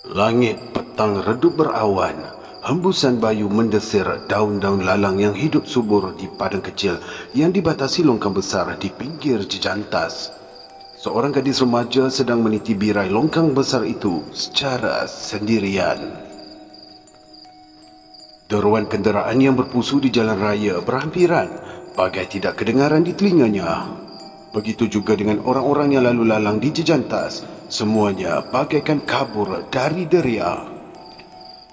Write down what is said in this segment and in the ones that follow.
Langit petang redup berawan. Hembusan bayu mendesir daun-daun lalang yang hidup subur di padang kecil yang dibatasi longkang besar di pinggir jejantas. Seorang gadis remaja sedang meniti birai longkang besar itu secara sendirian. Deruan kenderaan yang berpusu di jalan raya berhampiran, bagai tidak kedengaran di telinganya. Begitu juga dengan orang-orang yang lalu lalang di jejantas, semuanya bagaikan kabur dari deria.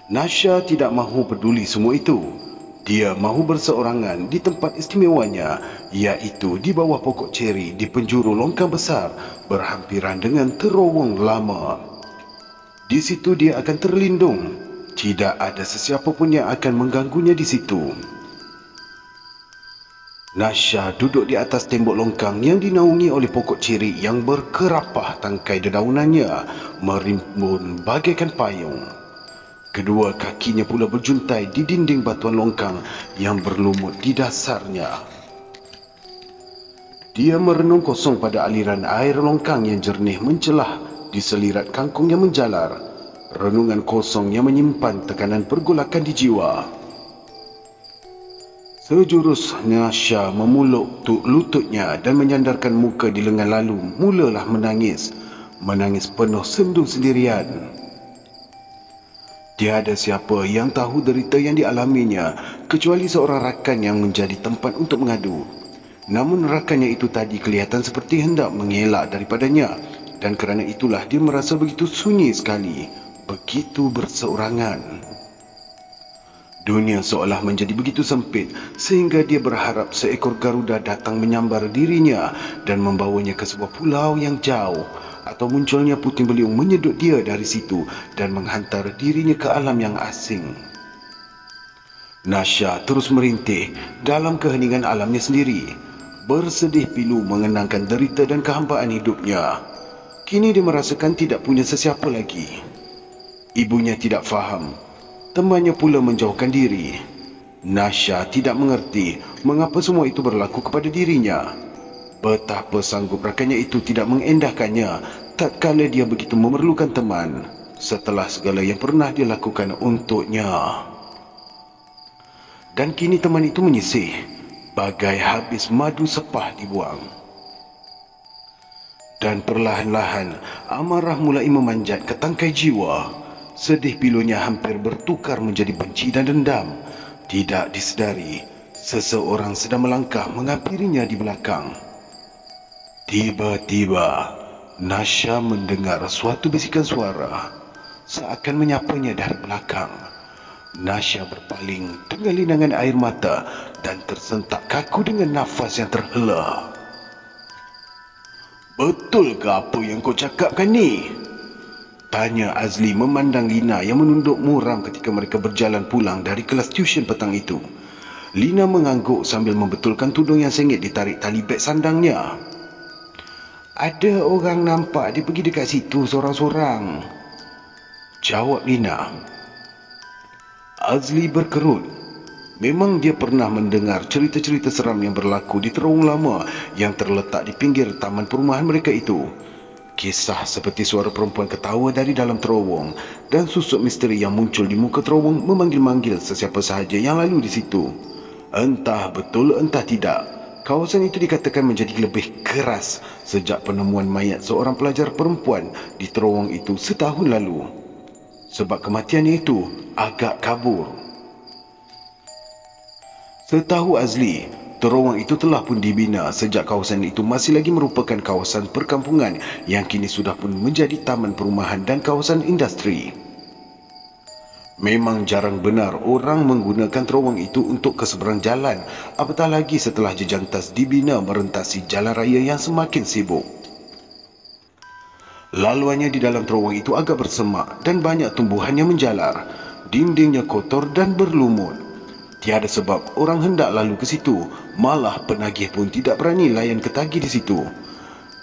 Nasha tidak mahu peduli semua itu. Dia mahu berseorangan di tempat istimewanya, iaitu di bawah pokok ceri di penjuru longkang besar berhampiran dengan terowong lama. Di situ dia akan terlindung. Tidak ada sesiapa pun yang akan mengganggunya di situ. Nasha duduk di atas tembok longkang yang dinaungi oleh pokok ceri yang berkerapah tangkai dedaunannya merimbun bagaikan payung. Kedua kakinya pula berjuntai di dinding batuan longkang yang berlumut di dasarnya. Dia merenung kosong pada aliran air longkang yang jernih mencelah di selirat kangkung yang menjalar. Renungan kosong yang menyimpan tekanan pergolakan di jiwa. Sejurus Nasha memuluk lututnya dan menyandarkan muka di lengan lalu mulalah menangis. Menangis penuh sendu sendirian. Tiada siapa yang tahu derita yang dialaminya kecuali seorang rakan yang menjadi tempat untuk mengadu. Namun rakannya itu tadi kelihatan seperti hendak mengelak daripadanya, dan kerana itulah dia merasa begitu sunyi sekali, begitu berseorangan. Dunia seolah menjadi begitu sempit sehingga dia berharap seekor garuda datang menyambar dirinya dan membawanya ke sebuah pulau yang jauh, atau munculnya puting beliung menyedut dia dari situ dan menghantar dirinya ke alam yang asing. Nasha terus merintih dalam keheningan alamnya sendiri, bersedih pilu mengenangkan derita dan kehambaan hidupnya. Kini dia merasakan tidak punya sesiapa lagi. Ibunya tidak faham, temannya pula menjauhkan diri. Nasha tidak mengerti mengapa semua itu berlaku kepada dirinya. Betapa sanggup rakannya itu tidak mengendahkannya tatkala dia begitu memerlukan teman setelah segala yang pernah dia lakukan untuknya. Dan kini teman itu menyisih bagai habis madu sepah dibuang. Dan perlahan-lahan amarah mulai memanjat ke tangkai jiwa. Sedih pilunya hampir bertukar menjadi benci dan dendam. Tidak disedari, seseorang sedang melangkah menghampirinya di belakang. Tiba-tiba, Nasha mendengar suatu bisikan suara, seakan menyapanya dari belakang. Nasha berpaling dengan linangan air mata dan tersentak kaku dengan nafas yang terhela. "Betul ke apa yang kau cakapkan ni?" tanya Azli memandang Lina yang menunduk muram ketika mereka berjalan pulang dari kelas tuition petang itu. Lina mengangguk sambil membetulkan tudung yang sengit ditarik tali beg sandangnya. "Ada orang nampak dia pergi dekat situ sorang-sorang," jawab Lina. Azli berkerut. Memang dia pernah mendengar cerita-cerita seram yang berlaku di terowong lama yang terletak di pinggir taman perumahan mereka itu. Kisah seperti suara perempuan ketawa dari dalam terowong dan susuk misteri yang muncul di muka terowong memanggil-manggil sesiapa sahaja yang lalu di situ. Entah betul entah tidak, kawasan itu dikatakan menjadi lebih keras sejak penemuan mayat seorang pelajar perempuan di terowong itu setahun lalu. Sebab kematiannya itu agak kabur. Setahu Azli, terowong itu telah pun dibina sejak kawasan itu masih lagi merupakan kawasan perkampungan yang kini sudah pun menjadi taman perumahan dan kawasan industri. Memang jarang benar orang menggunakan terowong itu untuk keseberang jalan, apatah lagi setelah jejantas dibina merentasi jalan raya yang semakin sibuk. Laluannya di dalam terowong itu agak bersemak dan banyak tumbuhan yang menjalar. Dindingnya kotor dan berlumut. Tiada sebab orang hendak lalu ke situ, malah penagih pun tidak berani layan ketagih di situ.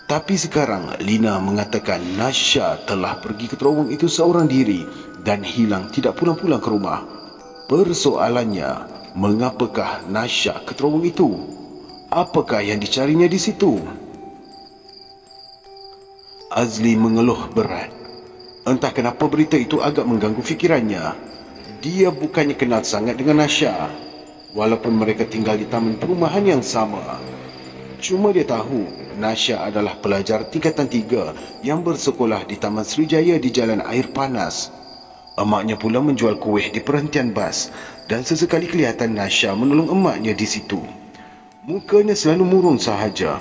Tapi sekarang Lina mengatakan Nasha telah pergi ke terowong itu seorang diri dan hilang tidak pulang-pulang ke rumah. Persoalannya, mengapakah Nasha ke terowong itu? Apakah yang dicarinya di situ? Azli mengeluh berat. Entah kenapa berita itu agak mengganggu fikirannya. Dia bukannya kenal sangat dengan Nasha, walaupun mereka tinggal di taman perumahan yang sama. Cuma dia tahu Nasha adalah pelajar tingkatan 3 yang bersekolah di Taman Srijaya di Jalan Air Panas. Emaknya pula menjual kuih di perhentian bas dan sesekali kelihatan Nasha menolong emaknya di situ. Mukanya selalu murung sahaja.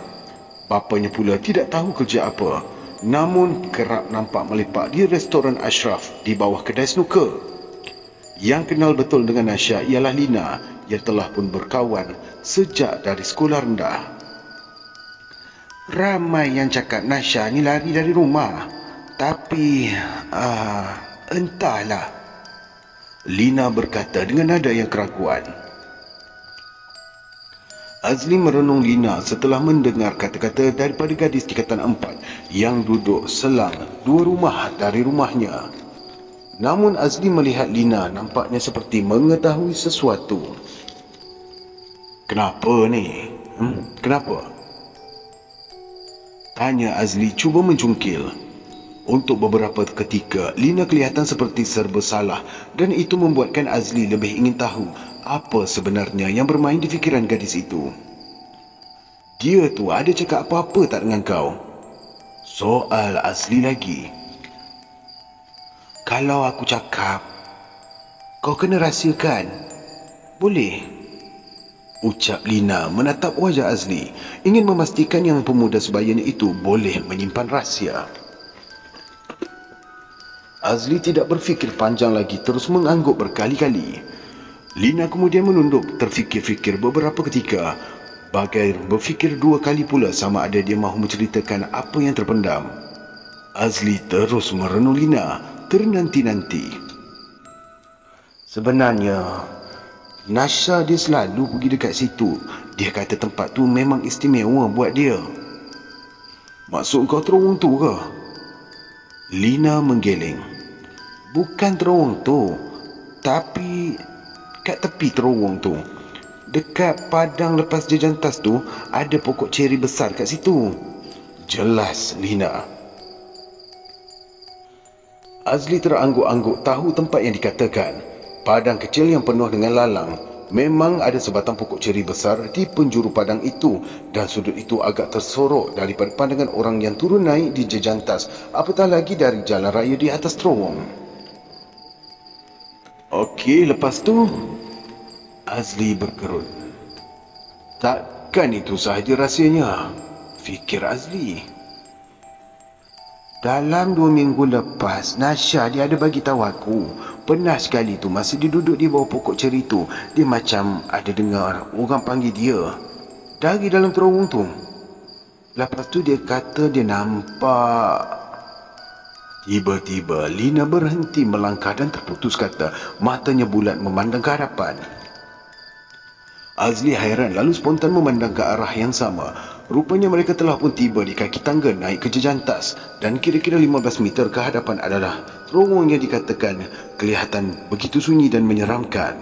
Bapanya pula tidak tahu kerja apa, namun kerap nampak melepak di restoran Ashraf di bawah kedai snooker. Yang kenal betul dengan Nasha ialah Lina yang telah pun berkawan sejak dari sekolah rendah. Ramai yang cakap Nasha ni lari dari rumah, tapi entahlah, Lina berkata dengan nada yang keraguan. Azli merenung Lina setelah mendengar kata-kata daripada gadis tingkatan 4 yang duduk selang 2 rumah dari rumahnya. Namun Azli melihat Lina nampaknya seperti mengetahui sesuatu. Kenapa ni? Kenapa? Tanya Azli cuba mencungkil. Untuk beberapa ketika, Lina kelihatan seperti serba salah dan itu membuatkan Azli lebih ingin tahu apa sebenarnya yang bermain di fikiran gadis itu. Dia tu ada cakap apa-apa tak dengan kau? Soal Azli lagi. Kalau aku cakap, kau kena rahsiakan. Boleh? Ucap Lina menatap wajah Azli, ingin memastikan yang pemuda sebayanya itu boleh menyimpan rahsia. Azli tidak berfikir panjang lagi, terus mengangguk berkali-kali. Lina kemudian menunduk terfikir-fikir beberapa ketika, bagai berfikir 2 kali pula sama ada dia mahu menceritakan apa yang terpendam. Azli terus merenung Lina, ternanti-nanti. Sebenarnya, Nasha dia selalu pergi dekat situ. Dia kata tempat tu memang istimewa buat dia. Maksud kau terowong tu ke? Lina menggeleng. Bukan terowong tu, tapi kat tepi terowong tu, dekat padang lepas jejantas tu, ada pokok ceri besar kat situ. Jelas Lina. Azli terangguk-angguk tahu tempat yang dikatakan. Padang kecil yang penuh dengan lalang. Memang ada sebatang pokok ceri besar di penjuru padang itu dan sudut itu agak tersorok daripada pandangan orang yang turun naik di jejantas, apatah lagi dari jalan raya di atas terowong. Okey, lepas tu Azli berkerut. Takkan itu sahaja rahsianya, fikir Azli. Dalam 2 minggu lepas, Nasha dia ada bagi tahu aku. Pernah sekali tu masa dia duduk di bawah pokok ceri tu, dia macam ada dengar orang panggil dia dari dalam terowong tu. Lepas tu dia kata dia nampak. Tiba-tiba Lina berhenti melangkah dan terputus kata, matanya bulat memandang ke hadapan. Azli hairan lalu spontan memandang ke arah yang sama. Rupanya mereka telah pun tiba di kaki tangga naik ke jejantas dan kira-kira 15 meter ke hadapan adalah terowong yang dikatakan kelihatan begitu sunyi dan menyeramkan.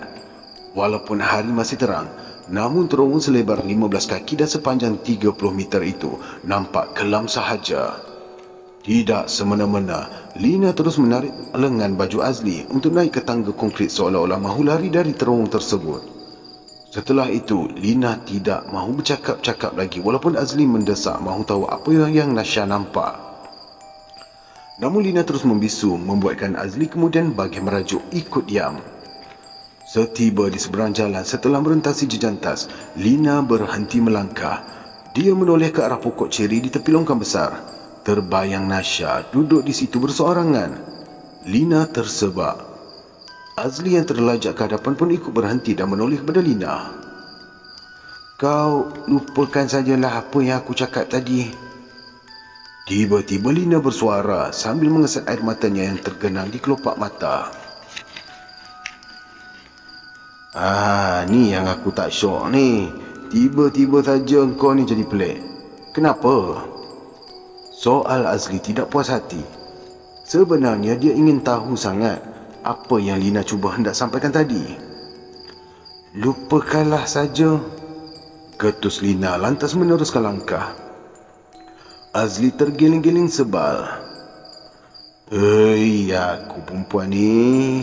Walaupun hari masih terang, namun terowong selebar 15 kaki dan sepanjang 30 meter itu nampak kelam sahaja. Tidak semena-mena, Lina terus menarik lengan baju Azli untuk naik ke tangga konkrit seolah-olah mahu lari dari terowong tersebut. Setelah itu, Lina tidak mahu bercakap-cakap lagi walaupun Azli mendesak mahu tahu apa yang Nasha nampak. Namun Lina terus membisu membuatkan Azli kemudian bagi merajuk ikut diam. Setiba di seberang jalan setelah merentasi jejantas, Lina berhenti melangkah. Dia menoleh ke arah pokok ceri di tepi longkang besar. Terbayang Nasha duduk di situ berseorangan. Lina tersebak. Azli yang terlajak ke hadapan pun ikut berhenti dan menoleh kepada Lina. Kau lupakan sajalah apa yang aku cakap tadi. Tiba-tiba Lina bersuara sambil mengesat air matanya yang tergenang di kelopak mata. Ni yang aku tak syok ni. Tiba-tiba saja kau ni jadi pelik. Kenapa? Soal Azli tidak puas hati. Sebenarnya dia ingin tahu sangat apa yang Lina cuba hendak sampaikan tadi. Lupakanlah saja, ketus Lina lantas meneruskan langkah. Azli tergiling-giling sebal. Hei, aku perempuan ni.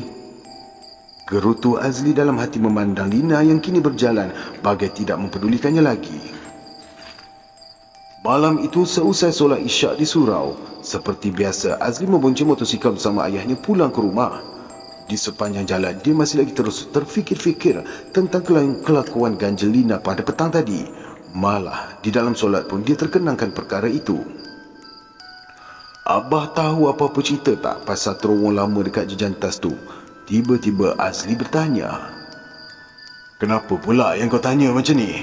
Gerutu Azli dalam hati memandang Lina yang kini berjalan bagai tidak mempedulikannya lagi. Malam itu seusai solat isyak di surau, seperti biasa Azli membonceng motosikal bersama ayahnya pulang ke rumah. Di sepanjang jalan dia masih lagi terus terfikir-fikir tentang kelakuan ganjil Lina pada petang tadi. Malah di dalam solat pun dia terkenangkan perkara itu. Abah tahu apa-apa cerita tak pasal terowong lama dekat Jejantas tu? Tiba-tiba Azli bertanya. Kenapa pula yang kau tanya macam ni?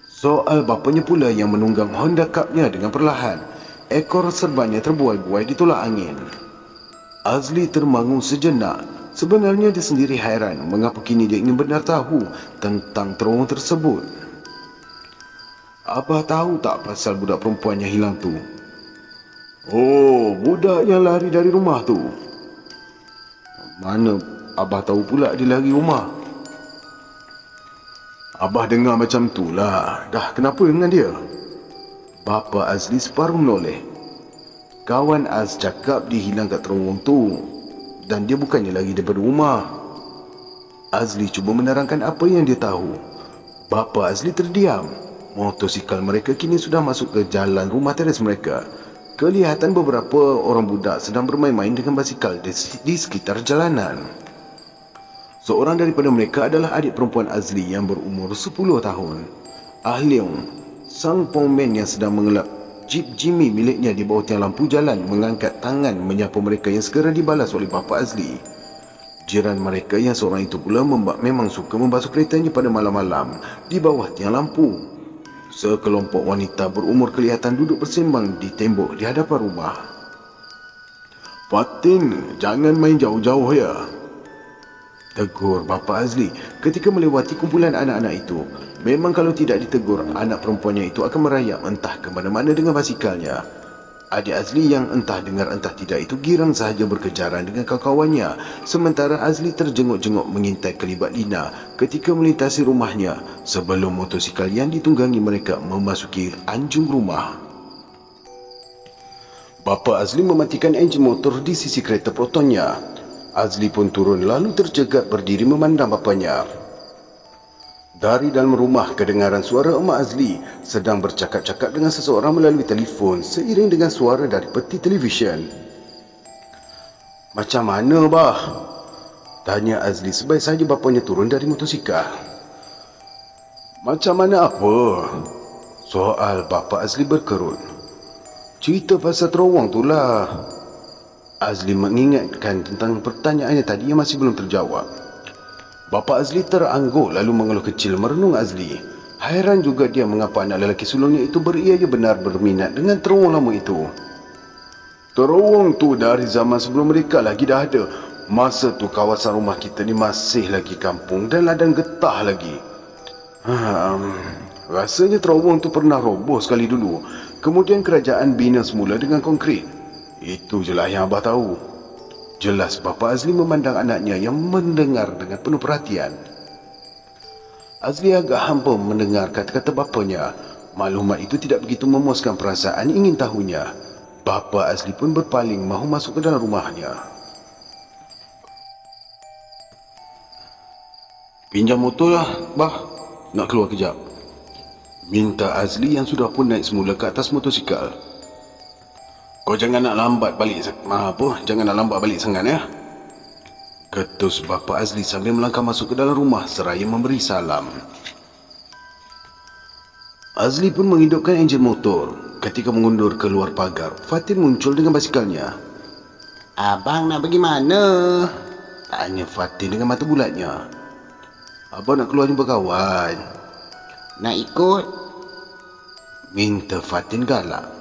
Soal bapanya pula yang menunggang Honda Cup-nya dengan perlahan. Ekor serbannya terbuai-buai di tolak angin. Azli termangu sejenak. Sebenarnya dia sendiri hairan mengapa kini dia ingin benar tahu tentang terowong tersebut. Abah tahu tak pasal budak perempuan yang hilang tu? Oh, budak yang lari dari rumah tu. Mana Abah tahu pula dia lari rumah? Abah dengar macam tu lah. Dah kenapa dengan dia? Bapa Azli separuh menoleh. Kawan Az cakap dia hilang kat terowong tu. Dan dia bukannya lari daripada rumah. Azli cuba menerangkan apa yang dia tahu. Bapa Azli terdiam. Motosikal mereka kini sudah masuk ke jalan rumah teres mereka. Kelihatan beberapa orang budak sedang bermain-main dengan basikal di sekitar jalanan. Seorang daripada mereka adalah adik perempuan Azli yang berumur 10 tahun. Ah Leong, sang pomen yang sedang mengelak Jeep Jimmy miliknya di bawah tiang lampu jalan, mengangkat tangan menyapa mereka yang segera dibalas oleh bapa Azli. Jiran mereka yang seorang itu pula memang suka membasuh keretanya pada malam-malam di bawah tiang lampu. Sekelompok wanita berumur kelihatan duduk bersembang di tembok di hadapan rumah. Fatin, jangan main jauh-jauh ya, tegur bapa Azli ketika melewati kumpulan anak-anak itu. Memang kalau tidak ditegur, anak perempuannya itu akan merayap entah ke mana-mana dengan basikalnya. Adik Azli yang entah dengar entah tidak itu girang sahaja berkejaran dengan kawan-kawannya, sementara Azli terjenguk-jenguk mengintai kelibat Lina ketika melintasi rumahnya sebelum motosikal yang ditunggangi mereka memasuki anjung rumah. Bapa Azli mematikan enjin motor di sisi kereta Protonnya. Azli pun turun lalu terjegat berdiri memandang bapanya. Dari dalam rumah kedengaran suara Emak Azli sedang bercakap-cakap dengan seseorang melalui telefon seiring dengan suara dari peti televisyen. Macam mana, bah? Tanya Azli sebaik sahaja bapanya turun dari motosikal. Macam mana apa? Soal bapa Azli berkerut. Cerita pasal terowong tu lah. Azli mengingatkan tentang pertanyaannya tadi yang masih belum terjawab. Bapa Azli terangguk lalu mengeluh kecil merenung Azli. Hairan juga dia mengapa anak lelaki sulungnya itu beria benar berminat dengan terowong lama itu. Terowong tu dari zaman sebelum mereka lagi dah ada. Masa tu kawasan rumah kita ni masih lagi kampung dan ladang getah lagi. Rasanya terowong tu pernah roboh sekali dulu. Kemudian kerajaan bina semula dengan konkrit. Itu je lah yang abah tahu. Jelas bapa Azli memandang anaknya yang mendengar dengan penuh perhatian. Azli agak hampa mendengar kata-kata bapanya. Maklumat itu tidak begitu memuaskan perasaan ingin tahunya. Bapa Azli pun berpaling mahu masuk ke dalam rumahnya. Pinjam motor lah, bah. Nak keluar kejap. Minta Azli yang sudah pun naik semula ke atas motosikal. Kau jangan nak lambat balik jangan nak lambat balik sangat ya. Ketus bapa Azli sambil melangkah masuk ke dalam rumah seraya memberi salam. Azli pun menghidupkan enjin motor. Ketika mengundur ke luar pagar, Fatin muncul dengan basikalnya. Abang nak pergi mana? Tanya Fatin dengan mata bulatnya. Abang nak keluar jumpa kawan. Nak ikut? Minta Fatin galak.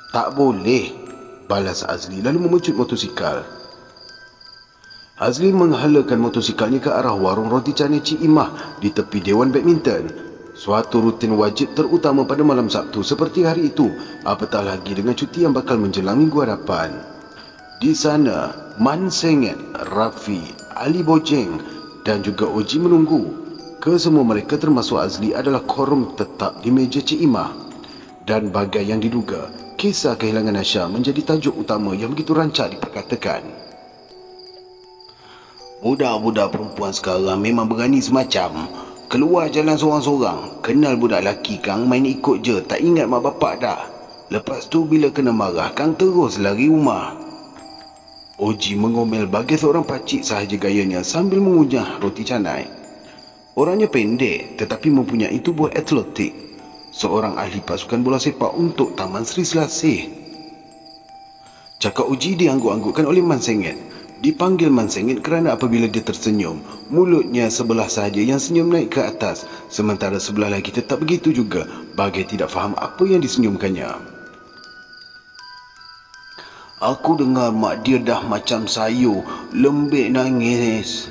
Tak boleh, balas Azli lalu memecut motosikal. Azli menghalakan motosikalnya ke arah warung roti canai Cik Imah di tepi Dewan Badminton. Suatu rutin wajib terutama pada malam Sabtu seperti hari itu, apatah lagi dengan cuti yang bakal menjelang minggu hadapan. Di sana, Man Senget, Rafi, Ali Bojeng dan juga Oji menunggu. Kesemua mereka termasuk Azli adalah korum tetap di meja Cik Imah. Dan bagai yang diduga, kisah kehilangan Nasha menjadi tajuk utama yang begitu rancak diperkatakan. Budak-budak perempuan sekarang memang berani semacam. Keluar jalan seorang-seorang, kenal budak lelaki kang main ikut je, tak ingat mak bapak dah. Lepas tu bila kena marah kang terus lari rumah. Oji mengomel bagai seorang pakcik sahaja gayanya sambil mengunyah roti canai. Orangnya pendek tetapi mempunyai tubuh atletik. Seorang ahli pasukan bola sepak untuk Taman Sri Selasih. Cakap Oji diangguk-anggukkan oleh Man Sengit. Dipanggil Man Sengit kerana apabila dia tersenyum, mulutnya sebelah sahaja yang senyum naik ke atas, sementara sebelah lagi tetap begitu juga, bagai tidak faham apa yang disenyumkannya. Aku dengar mak dia dah macam sayur, lembik nangis.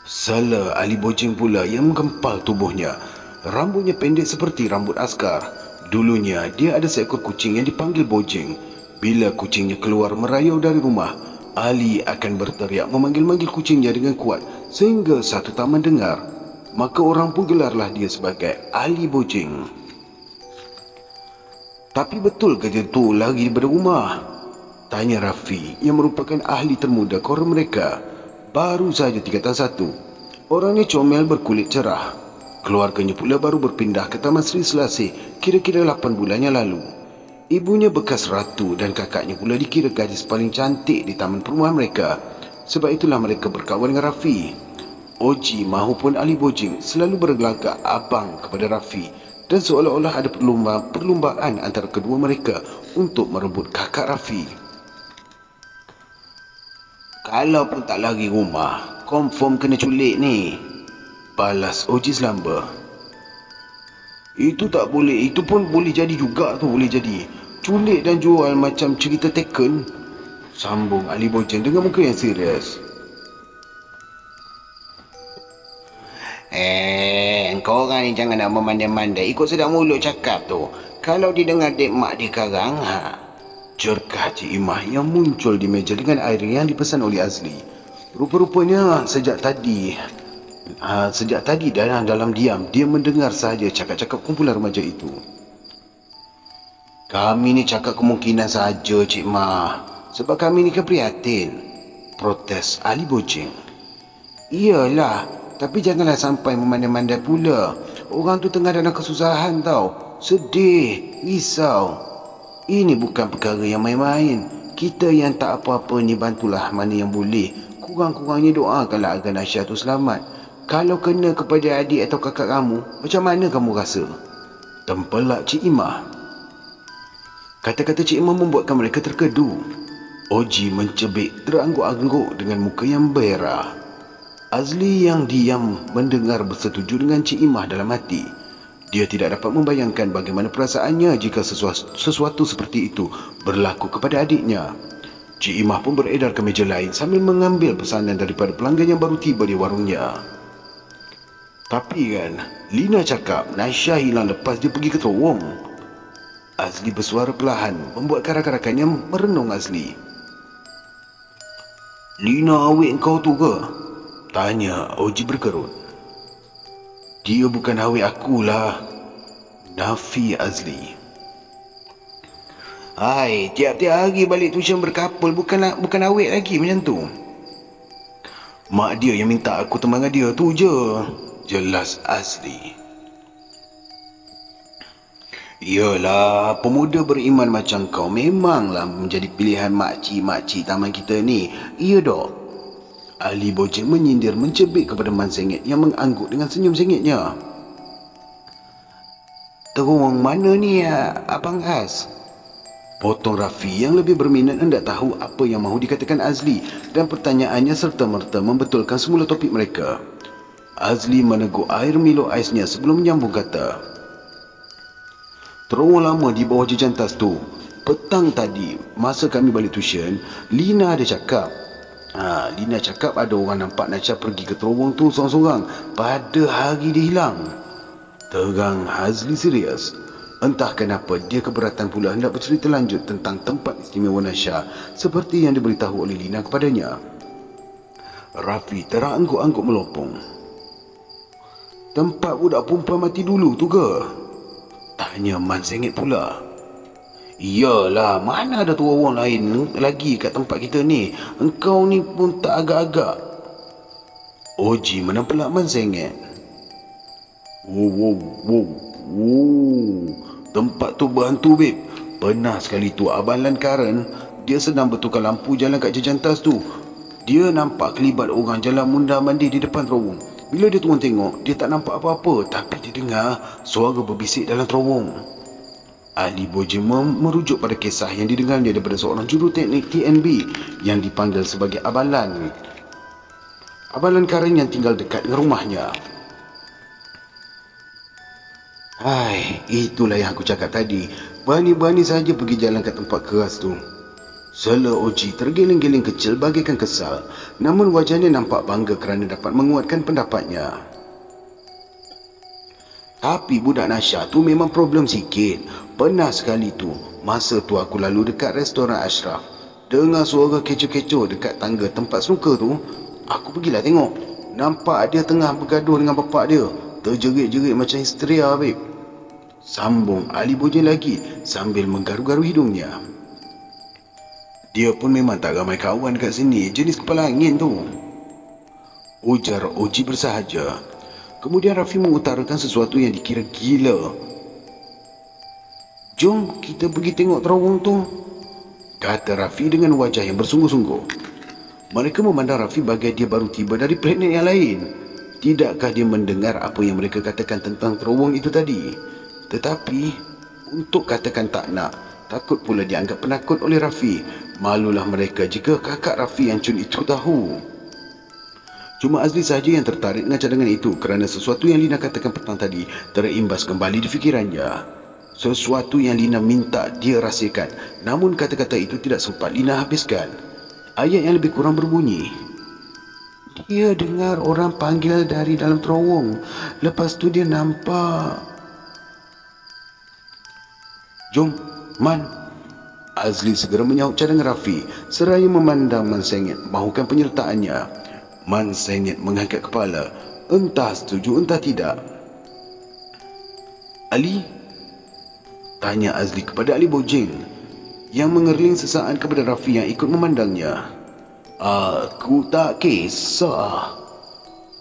Salah ahli bojeng pula yang menggempal tubuhnya. Rambutnya pendek seperti rambut askar. Dulunya dia ada seekor kucing yang dipanggil Bojeng. Bila kucingnya keluar merayau dari rumah, Ali akan berteriak memanggil-manggil kucingnya dengan kuat sehingga satu taman dengar. Maka orang pun gelarlah dia sebagai Ali Bojeng. Tapi betul ke dia tu lari daripada rumah? Tanya Rafi yang merupakan ahli termuda kor mereka. Baru saja tingkatan 1. Orangnya comel berkulit cerah. Keluarganya pula baru berpindah ke Taman Sri Selasih kira-kira 8 bulan yang lalu. Ibunya bekas ratu dan kakaknya pula dikira gadis paling cantik di taman perumahan mereka. Sebab itulah mereka berkawan dengan Rafi. Oji mahupun Ali Bojeng selalu bergelagak abang kepada Rafi dan seolah-olah ada perlumbaan antara kedua mereka untuk merebut kakak Rafi. Kalau pun tak lari rumah, confirm kena culik ni, balas Oji selamba. Itu tak boleh, itu pun boleh jadi juga tu, boleh jadi. Culik dan jual macam cerita Taken, sambung Ali Bojeng dengan muka yang serius. Kau orang ni jangan nak memandai-mandai, ikut sedap mulut cakap tu. Kalau didengar dek mak dia karang, jerkah Cik Imah yang muncul di meja dengan air yang dipesan oleh Azli. Rupa-rupanya sejak tadi dalam diam dia mendengar sahaja cakap-cakap kumpulan remaja itu. Kami ni cakap kemungkinan saja, Cik Mah. Sebab kami ni kan prihatin, protes Ali Bojeng. Iyalah, tapi janganlah sampai memandai-mandai pula. Orang tu tengah dalam kesusahan tau. Sedih, risau. Ini bukan perkara yang main-main. Kita yang tak apa-apa ni bantulah mana yang boleh. Kurang-kurangnya doakanlah agar Nasha tu selamat. Kalau kena kepada adik atau kakak kamu, macam mana kamu rasa? Tempelak Cik Imah. Kata-kata Cik Imah membuatkan mereka terkedu. Oji mencebik terangguk-angguk dengan muka yang berah. Azli yang diam mendengar bersetuju dengan Cik Imah dalam hati. Dia tidak dapat membayangkan bagaimana perasaannya jika sesuatu seperti itu berlaku kepada adiknya. Cik Imah pun beredar ke meja lain sambil mengambil pesanan daripada pelanggan yang baru tiba di warungnya. Tapi kan, Lina cakap Nasha hilang lepas dia pergi ke terowong. Azli bersuara perlahan membuat rakan-rakannya merenung Azli. Lina awet kau tu ke? Tanya Oji berkerut. Dia bukan awet akulah, nafi Azli. Hai, tiap-tiap hari balik tuition berkapul, bukan awet lagi macam tu. Mak dia yang minta aku teman dengan dia tu je, jelas Azli. Yalah, pemuda beriman macam kau memanglah menjadi pilihan makcik-makcik taman kita ni. Iya dok. Ali Bojeng menyindir mencebik kepada Man Sengit yang mengangguk dengan senyum sengitnya. Terowong mana ni Abang As? Potong Rafi yang lebih berminat hendak tahu apa yang mahu dikatakan Azli dan pertanyaannya serta-merta membetulkan semula topik mereka. Azli meneguk air Milo aisnya sebelum menyambung kata. Terowong lama di bawah jejantas tu. Petang tadi, masa kami balik tuition, Lina ada cakap. Lina cakap ada orang nampak Nasha pergi ke terowong tu seorang-seorang pada hari dia hilang. Terang Azli serius. Entah kenapa dia keberatan pula hendak bercerita lanjut tentang tempat istimewa Nasha seperti yang diberitahu oleh Lina kepadanya. Rafi terangguk-angguk melopong. Tempat budak perempuan mati dulu tu ke? Tanya Man Sengit pula. Iyalah, mana ada terowong lain lagi kat tempat kita ni. Engkau ni pun tak agak-agak. Oji menempelak mensengit. Wow. Tempat tu berhantu, babe. Pernah sekali tu Abang Lan Karen, dia sedang betulkan lampu jalan kat Jejantas tu. Dia nampak kelibat orang jalan mundar mandir di depan terowong. Bila dia turun tengok, dia tak nampak apa-apa, tapi dia dengar suara berbisik dalam terowong. Ahli Bojim merujuk pada kisah yang didengarnya daripada seorang juruteknik TNB yang dipanggil sebagai Abang Lan. Abang Lan Karen yang tinggal dekat dengan rumahnya. Hai, itulah yang aku cakap tadi. Berani-berani saja pergi jalan kat tempat keras tu. Sela Oji tergiling-giling kecil bagaikan kesal, namun wajahnya nampak bangga kerana dapat menguatkan pendapatnya. Tapi budak Nasha tu memang problem sikit. Pernah sekali tu, masa tu aku lalu dekat restoran Ashraf, dengar suara kecoh-kecoh dekat tangga tempat snooker tu. Aku pergilah tengok. Nampak dia tengah bergaduh dengan bapak dia. Terjerit-jerit macam histeria, babe. Sambung Ali Bojim lagi sambil menggaru-garu hidungnya. Dia pun memang tak ramai kawan kat sini, jenis kepala angin tu, ujar Oji bersahaja. Kemudian Rafi mengutarakan sesuatu yang dikira gila. Jom kita pergi tengok terowong tu, kata Rafi dengan wajah yang bersungguh-sungguh. Mereka memandang Rafi bagai dia baru tiba dari planet yang lain. Tidakkah dia mendengar apa yang mereka katakan tentang terowong itu tadi? Tetapi untuk katakan tak nak, takut pula dianggap penakut oleh Rafi. Malulah mereka jika kakak Rafi yang cun itu tahu. Cuma Azli sahaja yang tertarik dengan cadangan itu kerana sesuatu yang Lina katakan petang tadi terimbas kembali di fikirannya. Sesuatu yang Lina minta dia rahsiakan, namun kata-kata itu tidak sempat Lina habiskan. Ayat yang lebih kurang berbunyi, dia dengar orang panggil dari dalam terowong. Lepas tu dia nampak. Jom, Man. Azli segera menyahut cadangan Rafi seraya memandang Man Sengit mahukan penyertaannya. Man Sengit mengangkat kepala, entah setuju entah tidak. Ali? Tanya Azli kepada Ali Bojing yang mengerling sesaat kepada Rafi yang ikut memandangnya. Aku tak kisah,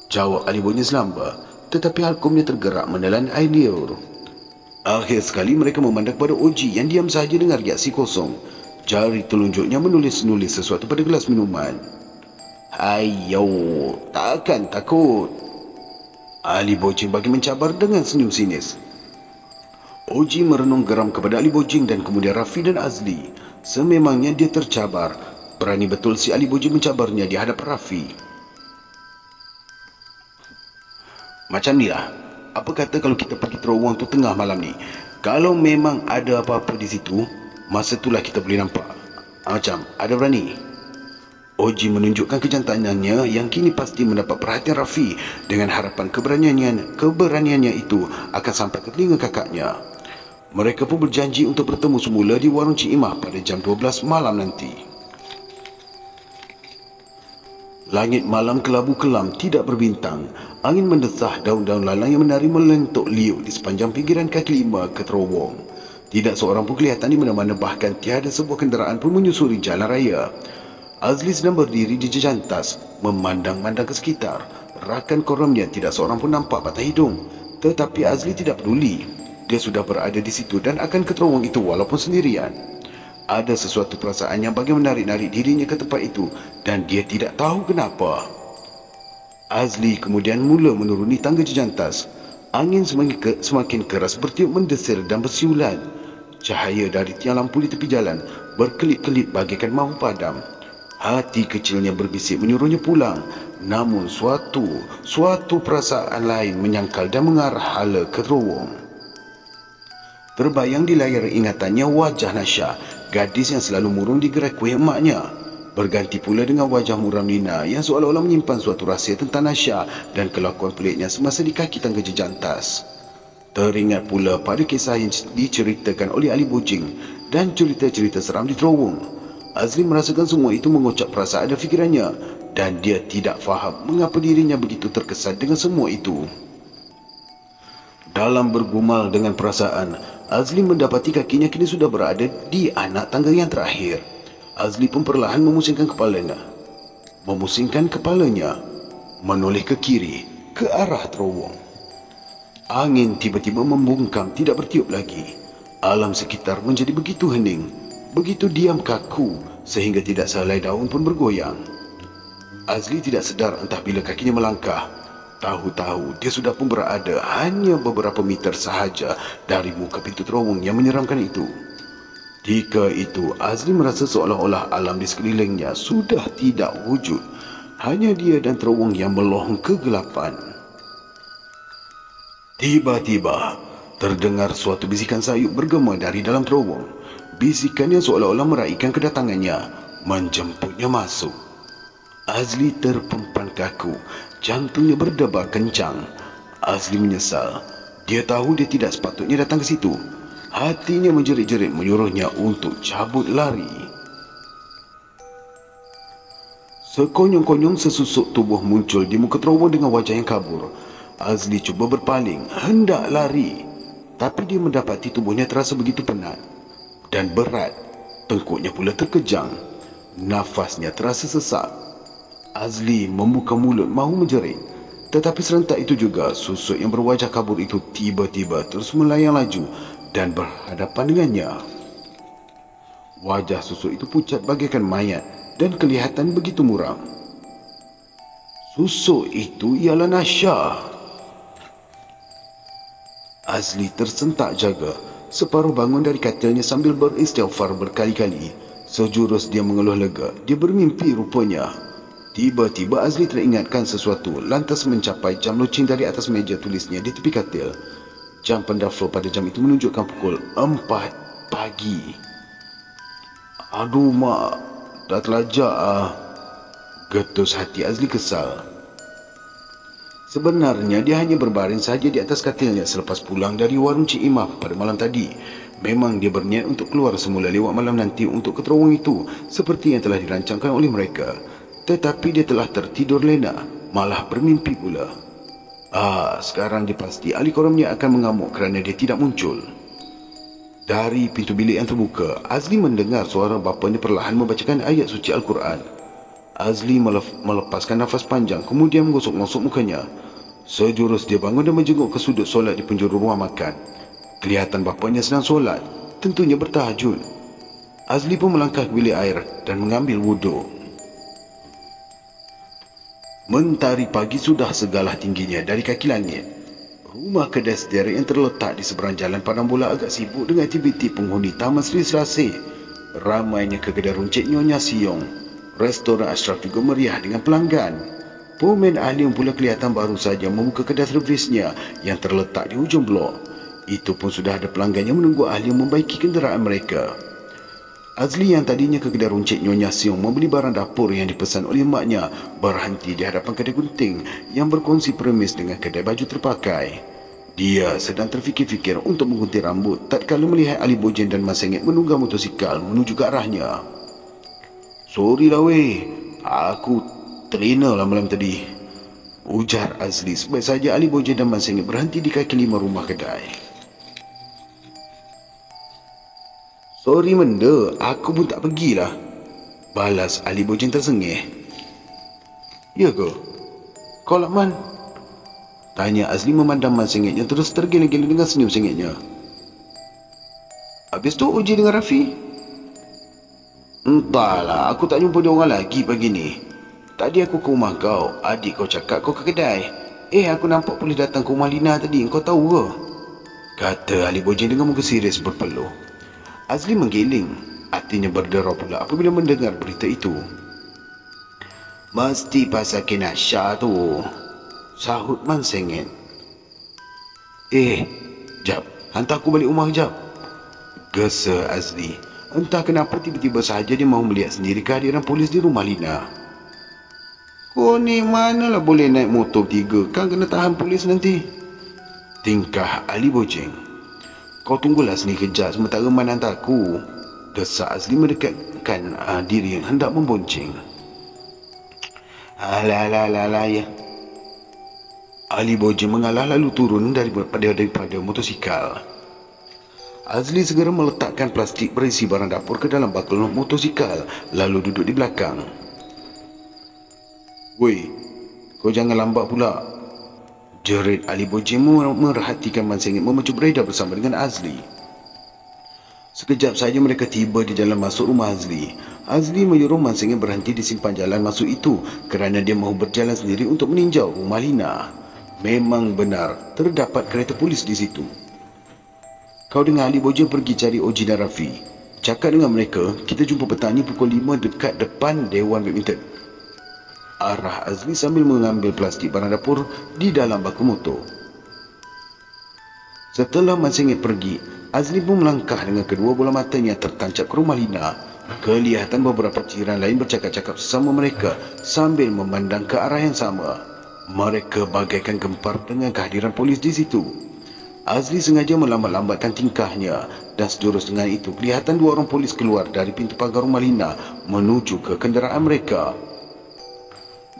jawab Ali Bojing selamba, tetapi halkumnya tergerak menelan air liur. Akhir sekali mereka memandang kepada Oji yang diam sahaja dengan reaksi kosong. Jari telunjuknya menulis-nulis sesuatu pada gelas minuman. Ayo, takkan takut, Ali Bojing bagi mencabar dengan senyum sinis. Oji merenung geram kepada Ali Bojing dan kemudian Rafi dan Azli. Sememangnya dia tercabar. Berani betul si Ali Bojing mencabarnya di hadapan Rafi. Macam ni lah. Apa kata kalau kita pergi terowong tu tengah malam ni? Kalau memang ada apa-apa di situ, masa itulah kita boleh nampak. Macam, ada berani? Oji menunjukkan kejantanannya yang kini pasti mendapat perhatian Rafi dengan harapan keberaniannya itu akan sampai ke telinga kakaknya. Mereka pun berjanji untuk bertemu semula di warung Cik Imah pada jam 12 malam nanti. Langit malam kelabu kelam tidak berbintang. Angin mendesah daun-daun lalang yang menari melentuk liuk di sepanjang pinggiran kaki lima ke terowong. Tidak seorang pun kelihatan di mana-mana, bahkan tiada sebuah kenderaan pun menyusuri jalan raya. Azli sedang berdiri di jejantas, memandang-mandang ke sekitar. Rakan koromnya tidak seorang pun nampak patah hidung. Tetapi Azli tidak peduli. Dia sudah berada di situ dan akan ke terowong itu walaupun sendirian. Ada sesuatu perasaan yang bagi menarik-narik dirinya ke tempat itu dan dia tidak tahu kenapa. Azli kemudian mula menuruni tangga jejantas. Angin semakin keras bertiup mendesir dan bersiulan. Cahaya dari tiang lampu di tepi jalan berkelip-kelip bagaikan mahu padam. Hati kecilnya berbisik menyuruhnya pulang. Namun suatu perasaan lain menyangkal dan mengarah hala ke terowong. Terbayang di layar ingatannya wajah Nasha, gadis yang selalu murung di gerai kuih emaknya. Berganti pula dengan wajah muram Nina yang seolah-olah menyimpan suatu rahsia tentang Nasha dan kelakuan peliknya semasa di kaki tangga jejantas. Teringat pula pada kisah yang diceritakan oleh Ali Bojing dan cerita-cerita seram di terowong. Azli merasakan semua itu mengocak perasaan dan fikirannya dan dia tidak faham mengapa dirinya begitu terkesan dengan semua itu. Dalam bergumul dengan perasaan, Azli mendapati kakinya kini sudah berada di anak tangga yang terakhir. Azli pun perlahan memusingkan kepalanya, menoleh ke kiri, ke arah terowong. Angin tiba-tiba membungkam, tidak bertiup lagi. Alam sekitar menjadi begitu hening, begitu diam kaku, sehingga tidak sehelai daun pun bergoyang. Azli tidak sedar entah bila kakinya melangkah. Tahu-tahu dia sudah pun berada hanya beberapa meter sahaja dari muka pintu terowong yang menyeramkan itu. Ketika itu Azli merasa seolah-olah alam di sekelilingnya sudah tidak wujud. Hanya dia dan terowong yang melohong kegelapan. Tiba-tiba terdengar suatu bisikan sayup bergema dari dalam terowong. Bisikan yang seolah-olah meraihkan kedatangannya, menjemputnya masuk. Azli terpempan kaku, jantungnya berdebar kencang. Azli menyesal. Dia tahu dia tidak sepatutnya datang ke situ. Hatinya menjerit-jerit menyuruhnya untuk cabut lari. Sekonyong-konyong sesusuk tubuh muncul di muka terowong dengan wajah yang kabur. Azli cuba berpaling, hendak lari. Tapi dia mendapati tubuhnya terasa begitu penat dan berat. Tengkuknya pula terkejang. Nafasnya terasa sesak. Azli membuka mulut mahu menjerit. Tetapi serentak itu juga susuk yang berwajah kabur itu tiba-tiba terus melayang laju dan berhadapan dengannya. Wajah susuk itu pucat bagaikan mayat dan kelihatan begitu muram. Susuk itu ialah Nasha. Azli tersentak jaga, separuh bangun dari katilnya sambil beristighfar berkali-kali. Sejurus dia mengeluh lega, dia bermimpi rupanya. Tiba-tiba Azli teringatkan sesuatu, lantas mencapai jam lucing dari atas meja tulisnya di tepi katil. Jam pendaftar pada jam itu menunjukkan pukul 4 pagi. Aduh mak, dah terlajak Getus hati Azli kesal. Sebenarnya dia hanya berbaring saja di atas katilnya selepas pulang dari warung Cik Imah pada malam tadi. Memang dia berniat untuk keluar semula lewat malam nanti untuk ke terowong itu, seperti yang telah dirancangkan oleh mereka. Tetapi dia telah tertidur lena, malah bermimpi pula. Sekarang dia pasti ahli koramnya akan mengamuk kerana dia tidak muncul. Dari pintu bilik yang terbuka, Azli mendengar suara bapanya perlahan membacakan ayat suci Al-Quran. Azli melepaskan nafas panjang, kemudian menggosok-gosok mukanya. Sejurus dia bangun dan menjenguk ke sudut solat di penjuru rumah makan. Kelihatan bapanya sedang solat, tentunya bertahajud. Azli pun melangkah ke bilik air dan mengambil wuduk. Mentari pagi sudah segalah tingginya dari kaki langit. Rumah kedai sederet yang terletak di seberang jalan Padang Bola agak sibuk dengan aktiviti penghuni Taman Sri Selasih. Ramainya kedai runcit Nyonya Siong. Restoran Ashraf juga meriah dengan pelanggan. Pemain Alim pula kelihatan baru saja membuka kedai servisnya yang terletak di hujung blok. Itu pun sudah ada pelanggan yang menunggu Alim membaiki kenderaan mereka. Azli yang tadinya ke kedai runcit Nyonya Siong membeli barang dapur yang dipesan oleh maknya berhenti di hadapan kedai gunting yang berkongsi premis dengan kedai baju terpakai. Dia sedang terfikir-fikir untuk menggunting rambut tatkala melihat Ali Bojen dan Mas Sengit menunggang motosikal menuju ke arahnya. "Sorry lah weh, aku terlena lah malam tadi," ujar Azli sebaik saja Ali Bojen dan Mas Sengit berhenti di kaki lima rumah kedai. "Sorry menda, aku pun tak pergilah," balas Ali Bojen tersengih. "Ya ke? Kau Lakman?" tanya Azli memandang Man Sengit yang terus tergila-gila dengan senyum sengitnya. "Habis tu uji dengan Rafi?" "Entahlah, aku tak jumpa dia orang lagi pagi ni. Tadi aku ke rumah kau, adik kau cakap kau ke kedai. Aku nampak polis datang ke rumah Lina tadi, kau tahu ke?" kata Ali Bojen dengan muka serius berpeluh. Azli menggiling, hatinya berderau pula apabila mendengar berita itu. "Mesti pasal Kinasha tu," sahut Man Sengit. Jap, hantar aku balik rumah kejap," gesa Azli. Entah kenapa tiba-tiba sahaja dia mahu melihat sendiri kehadiran polis di rumah Lina. "Kau ni manalah boleh naik motor tiga, kan kena tahan polis nanti," tingkah Ali Bojeng. "Kau tunggulah sini kejap sementara Man hantar aku," desak Azli mendekatkan diri yang hendak membonceng. "Alah, ya." Ali Bojeng mengalah lalu turun daripada motosikal. Azli segera meletakkan plastik berisi barang dapur ke dalam bakul motosikal, lalu duduk di belakang. "Woi, kau jangan lambat pula," jerit Ali Bojim merhatikan Man Sengit memacu beredar bersama dengan Azli. Sekejap saja mereka tiba di jalan masuk rumah Azli. Azli menyuruh Man Sengit berhenti di simpan jalan masuk itu kerana dia mahu berjalan sendiri untuk meninjau rumah Lina. Memang benar, terdapat kereta polis di situ. "Kau dengan Ali Bojim pergi cari Oji dan Rafi. Cakap dengan mereka, kita jumpa petani pukul 5 dekat depan Dewan Badminton," arah Azli sambil mengambil plastik barang dapur di dalam bakul motor. Setelah Man Sengit pergi, Azli pun melangkah dengan kedua bola matanya tertancap ke rumah Lina. Kelihatan beberapa jiran lain bercakap-cakap sesama mereka sambil memandang ke arah yang sama. Mereka bagaikan gempar dengan kehadiran polis di situ. Azli sengaja melambat-lambatkan tingkahnya dan sejurus dengan itu kelihatan dua orang polis keluar dari pintu pagar rumah Lina menuju ke kenderaan mereka.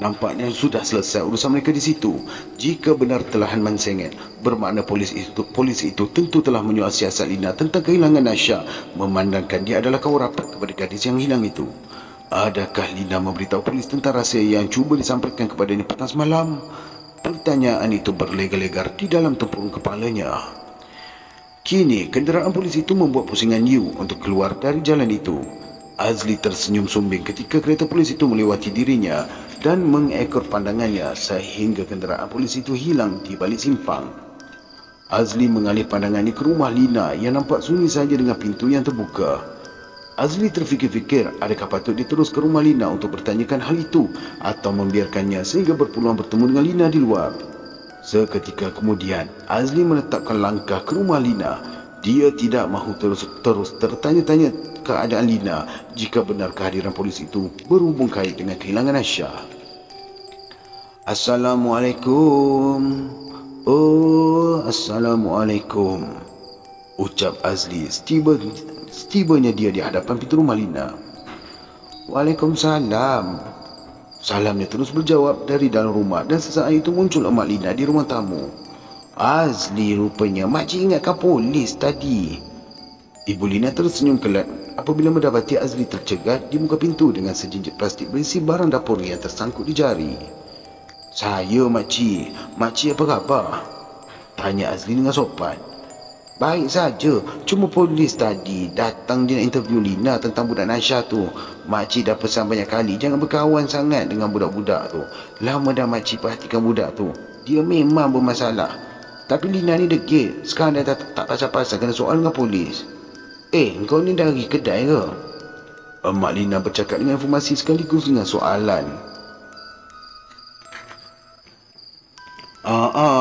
Nampaknya sudah selesai urusan mereka di situ. Jika benar telahan Man Sengit, bermakna polis itu tentu telah menyual siasat Lina tentang kehilangan Nasha, memandangkan dia adalah kawan rapat kepada gadis yang hilang itu. Adakah Lina memberitahu polis tentang rahsia yang cuba disampaikan kepadanya petang semalam? Pertanyaan itu berlegar-legar di dalam tempurung kepalanya. Kini, kenderaan polis itu membuat pusingan Yu untuk keluar dari jalan itu. Azli tersenyum sumbing ketika kereta polis itu melewati dirinya dan mengekor pandangannya sehingga kenderaan polis itu hilang di balik simpang. Azli mengalih pandangannya ke rumah Lina yang nampak sunyi saja dengan pintu yang terbuka. Azli terfikir-fikir adakah patut dia terus ke rumah Lina untuk bertanyakan hal itu atau membiarkannya sehingga berpeluang bertemu dengan Lina di luar. Seketika kemudian, Azli menetapkan langkah ke rumah Lina. Dia tidak mahu terus tertanya-tanya keadaan Lina jika benar kehadiran polis itu berhubung kait dengan kehilangan Nasha. "Assalamualaikum." "Oh, Assalamualaikum," ucap Azli setibanya dia di hadapan pintu rumah Lina. "Waalaikumsalam." Salamnya terus berjawab dari dalam rumah dan sesaat itu muncul Emak Lina di ruang tamu. "Azli rupanya, makcik ingatkan polis tadi." Ibu Lina tersenyum kelat apabila mendapati Azli tercegat di muka pintu dengan sejinjit plastik berisi barang dapur yang tersangkut di jari. "Saya, makcik. Makcik apa khabar?" tanya Azli dengan sopan. "Baik saja. Cuma polis tadi datang dia nak interview Lina tentang budak Nasha tu. Makcik dah pesan banyak kali jangan berkawan sangat dengan budak-budak tu. Lama dah makcik perhatikan budak tu. Dia memang bermasalah. Tapi Lina ni degil. Sekarang dah tak pasal-pasal kena soal dengan polis." Kau ni dah pergi kedai ke?" Emak Lina bercakap dengan informasi sekaligus dengan soalan.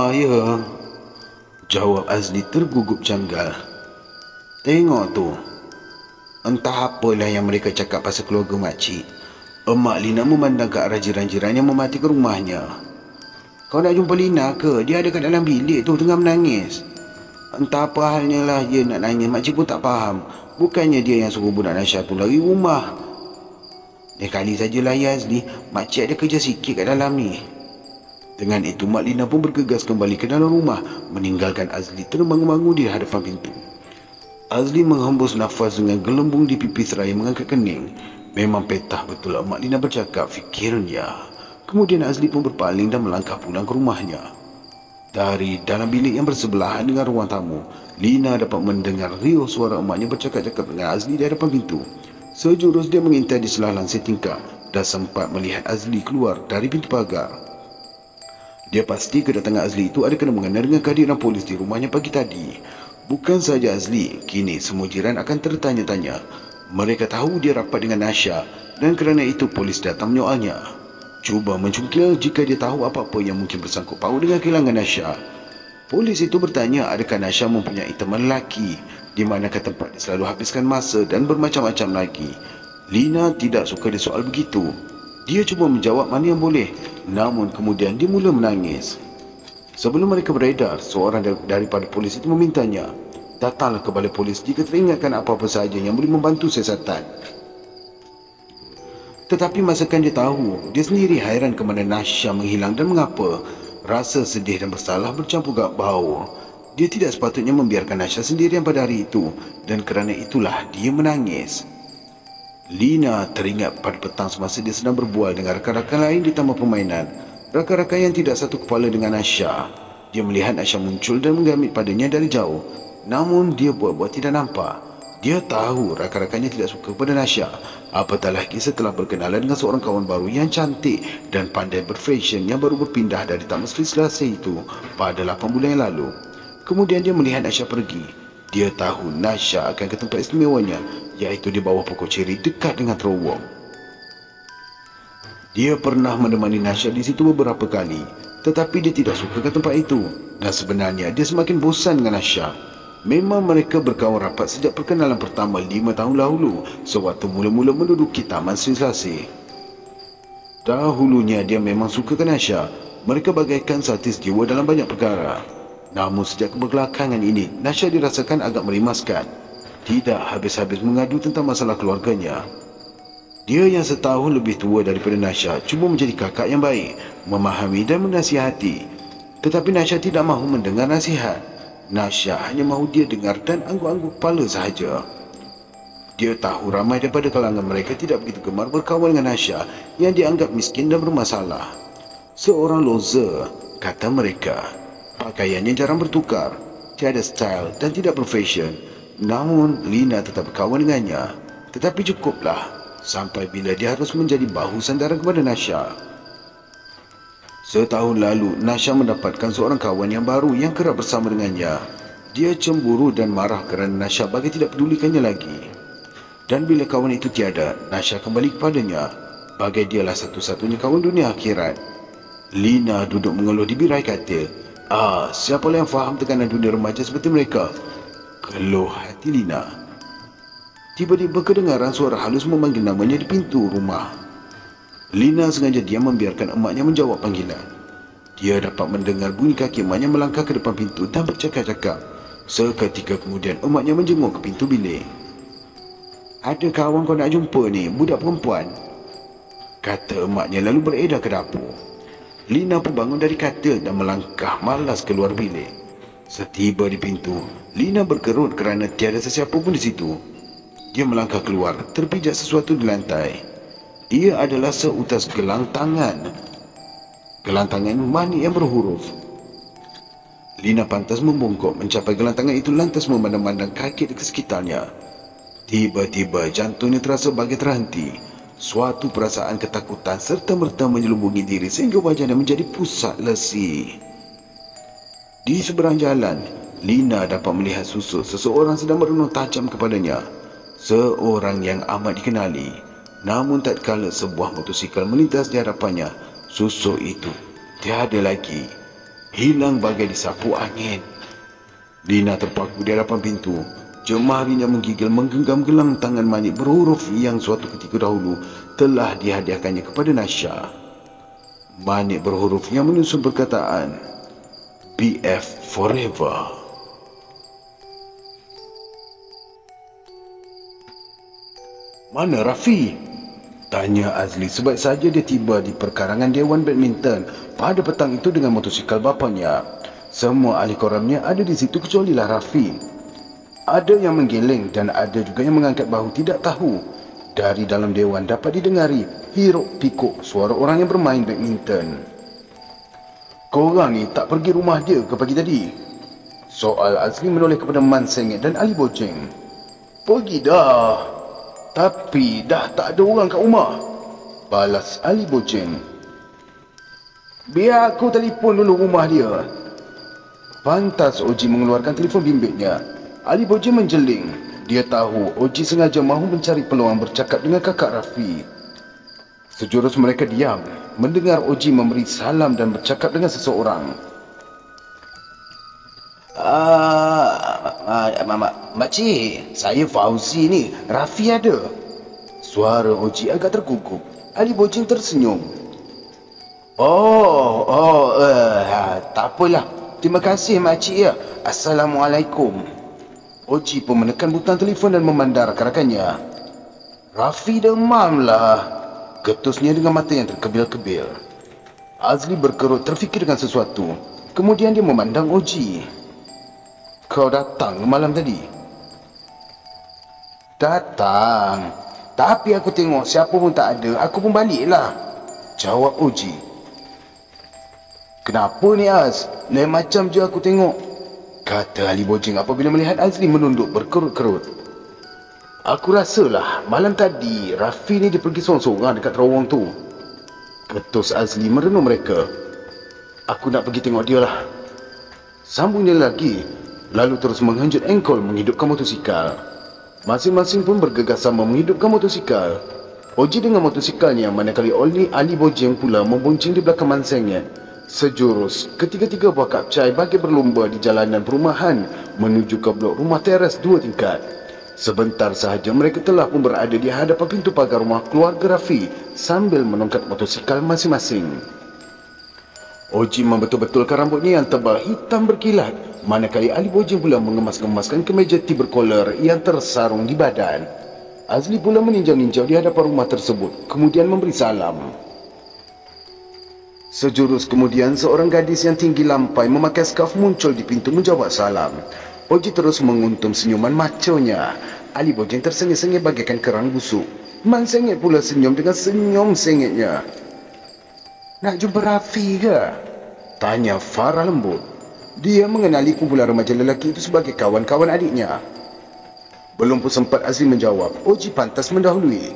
Ya," jawab Azli tergugup janggal. "Tengok tu. Entah apalah yang mereka cakap pasal keluarga makcik." Emak Lina memandang ke arah jiran-jiran yang memati ke rumahnya. "Kau nak jumpa Lina ke? Dia ada kat dalam bilik tu tengah menangis." "Entah apa halnya lah dia nak nangis, makcik pun tak faham. Bukannya dia yang suruh budak Nasha tu lari rumah." "Kali sajalah ya Azli, makcik ada kerja sikit kat dalam ni." Dengan itu Mak Lina pun bergegas kembali ke dalam rumah, meninggalkan Azli terbangun-bangun di hadapan pintu. Azli menghembus nafas dengan gelembung di pipi seraya mengangkat kening. Memang petah betul Mak Lina bercakap, fikirnya. Kemudian Azli pun berpaling dan melangkah pulang ke rumahnya. Dari dalam bilik yang bersebelahan dengan ruang tamu, Lina dapat mendengar riuh suara emaknya bercakap-cakap dengan Azli di hadapan pintu. Sejurus dia mengintai di selah langsir tingkap dan sempat melihat Azli keluar dari pintu pagar. Dia pasti kedatangan Azli itu ada kena mengena dengan kehadiran polis di rumahnya pagi tadi. Bukan saja Azli, kini semua jiran akan tertanya-tanya. Mereka tahu dia rapat dengan Nasha dan kerana itu polis datang menyoalnya. Cuba mencungkil jika dia tahu apa-apa yang mungkin bersangkut paut dengan kehilangan Nasha. Polis itu bertanya adakah Nasha mempunyai teman lelaki, di manakah tempat dia selalu habiskan masa dan bermacam-macam lagi. Lina tidak suka dia soal begitu. Dia cuba menjawab mana yang boleh, namun kemudian dia mula menangis. Sebelum mereka beredar, seorang daripada polis itu memintanya, "Datanglah ke balai polis jika teringatkan apa-apa sahaja yang boleh membantu siasatan." Tetapi masakan dia tahu, dia sendiri hairan ke mana Nasha menghilang dan mengapa. Rasa sedih dan bersalah bercampur gak bau. Dia tidak sepatutnya membiarkan Nasha sendirian pada hari itu, dan kerana itulah dia menangis. Lina teringat pada petang semasa dia sedang berbual dengan rakan-rakan lain di taman permainan. Rakan-rakan yang tidak satu kepala dengan Nasha. Dia melihat Nasha muncul dan menggamit padanya dari jauh. Namun dia buat-buat tidak nampak. Dia tahu rakan-rakannya tidak suka pada Nasha. Apatah lagi setelah berkenalan dengan seorang kawan baru yang cantik dan pandai berfashion yang baru berpindah dari Taman Sri Selasih itu pada 8 bulan yang lalu. Kemudian dia melihat Nasha pergi. Dia tahu Nasha akan ke tempat istimewanya, iaitu di bawah pokok ceri dekat dengan terowong. Dia pernah menemani Nasha di situ beberapa kali, tetapi dia tidak suka ke tempat itu. Dan sebenarnya dia semakin bosan dengan Nasha. Memang mereka berkawan rapat sejak perkenalan pertama 5 tahun dahulu, sewaktu mula-mula menduduki Taman Sri Selasih. Dahulunya dia memang suka ke Nasha. Mereka bagaikan satis jiwa dalam banyak perkara. Namun sejak kebelakangan ini, Nasha dirasakan agak merimaskan. Tidak habis-habis mengadu tentang masalah keluarganya. Dia yang setahun lebih tua daripada Nasha cuma menjadi kakak yang baik, memahami dan menasihati. Tetapi Nasha tidak mahu mendengar nasihat. Nasha hanya mahu dia dengar dan angguk-angguk kepala sahaja. Dia tahu ramai daripada kalangan mereka tidak begitu gemar berkawan dengan Nasha yang dianggap miskin dan bermasalah. Seorang loser, kata mereka. Pakaiannya jarang bertukar, tiada style dan tidak berfashion. Namun Lina tetap berkawan dengannya. Tetapi cukuplah sampai bila dia harus menjadi bahu sandara kepada Nasha. Setahun lalu, Nasha mendapatkan seorang kawan yang baru yang kerap bersama dengannya. Dia cemburu dan marah kerana Nasha bagai tidak pedulikannya lagi. Dan bila kawan itu tiada, Nasha kembali kepadanya, bagai dialah satu-satunya kawan dunia akhirat. Lina duduk mengeluh di birai katil. Siapalah yang faham tekanan dunia remaja seperti mereka? Keluh hati Lina. Tiba-tiba kedengaran suara halus memanggil namanya di pintu rumah. Lina sengaja diam membiarkan emaknya menjawab panggilan. Dia dapat mendengar bunyi kaki emaknya melangkah ke depan pintu dan bercakap-cakap. Seketika kemudian emaknya menjenguk ke pintu bilik. Ada kawan kau nak jumpa ni, budak perempuan, kata emaknya lalu beredar ke dapur. Lina pun bangun dari katil dan melangkah malas keluar bilik. Setiba di pintu, Lina berkerut kerana tiada sesiapa pun di situ. Dia melangkah keluar, terpijak sesuatu di lantai. Ia adalah seutas gelang tangan. Gelang tangan manik yang berhuruf. Lina pantas membungkuk mencapai gelang tangan itu lantas memandang-mandang kaget ke sekitarnya. Tiba-tiba jantungnya terasa bagai terhenti. Suatu perasaan ketakutan serta-merta menyelubungi diri sehingga wajahnya menjadi pusat lesi. Di seberang jalan, Lina dapat melihat susuk seseorang sedang merenung tajam kepadanya. Seorang yang amat dikenali. Namun tatkala sebuah motosikal melintas di hadapannya, susuk itu tiada lagi. Hilang bagai disapu angin. Lina terpaku di hadapan pintu. Jemarinya menggigil menggenggam gelang tangan manik berhuruf yang suatu ketika dahulu telah dihadiahkannya kepada Nasha. Manik berhuruf yang menyusun perkataan BF Forever. Mana Rafi? Tanya Azli sebaik saja dia tiba di perkarangan Dewan Badminton pada petang itu dengan motosikal bapanya. Semua ahli koramnya ada di situ kecualilah Rafi. Ada yang menggeleng dan ada juga yang mengangkat bahu tidak tahu. Dari dalam dewan dapat didengari hiruk pikuk suara orang yang bermain badminton. Korang ni tak pergi rumah dia ke pagi tadi? Soal Azli menoleh kepada Man Sengit dan Ali Boceng. Pergi dah. Tapi dah tak ada orang kat rumah, balas Ali Boceng. Biar aku telefon dulu rumah dia. Pantas Oji mengeluarkan telefon bimbitnya. Ali Boceng menjeling. Dia tahu Oji sengaja mahu mencari peluang bercakap dengan kakak Rafi. Sejurus mereka diam mendengar Oji memberi salam dan bercakap dengan seseorang. Makcik, saya Fauzi ni. Rafi ada. Suara Oji agak tergugup. Ali Boceng tersenyum. Tak apalah. Terima kasih makcik ya. Assalamualaikum. Oji pun menekan butang telefon dan memandang rakan-rakannya. Rafi demamlah, ketusnya dengan mata yang terkebil-kebil. Azli berkerut terfikir dengan sesuatu. Kemudian dia memandang Oji. Kau datang malam tadi? Datang. Tapi aku tengok siapa pun tak ada, aku pun baliklah. Jawab Oji. Kenapa ni Az? Lain macam je aku tengok, kata Ali Bojeng apabila melihat Azli menunduk berkerut-kerut. Aku rasalah malam tadi Rafi ni dia pergi sorang-sorang dekat terowong tu, ketus Azli merenung mereka. Aku nak pergi tengok dia lah, sambungnya lagi, lalu terus menghenjut engkol menghidupkan motosikal. Masing-masing pun bergegas sama menghidupkan motosikal. Oji dengan motosikalnya, manakala Ali Bojeng pula membonceng di belakang Mansengit. Sejurus, ketiga-tiga buah kapcai bagi berlumba di jalanan perumahan menuju ke blok rumah teras 2 tingkat. Sebentar sahaja mereka telah pun berada di hadapan pintu pagar rumah keluarga Rafi sambil menongkat motosikal masing-masing. Oji membetul-betulkan rambutnya yang tebal hitam berkilat, manakala Ali Bojeng pula mengemas-ngemaskan kemeja tee berkolar yang tersarung di badan. Azli pula meninjau-ninjau di hadapan rumah tersebut, kemudian memberi salam. Sejurus kemudian, seorang gadis yang tinggi lampai memakai skarf muncul di pintu menjawab salam. Oji terus menguntum senyuman maconya. Ali Bojeng tersengih-sengih bagaikan kerang busuk. Man Sengit pula senyum dengan senyum sengitnya. Nak jumpa Rafi ke? Tanya Farah lembut. Dia mengenali kumpulan remaja lelaki itu sebagai kawan-kawan adiknya. Belum pun sempat Azli menjawab, Oji pantas mendahului.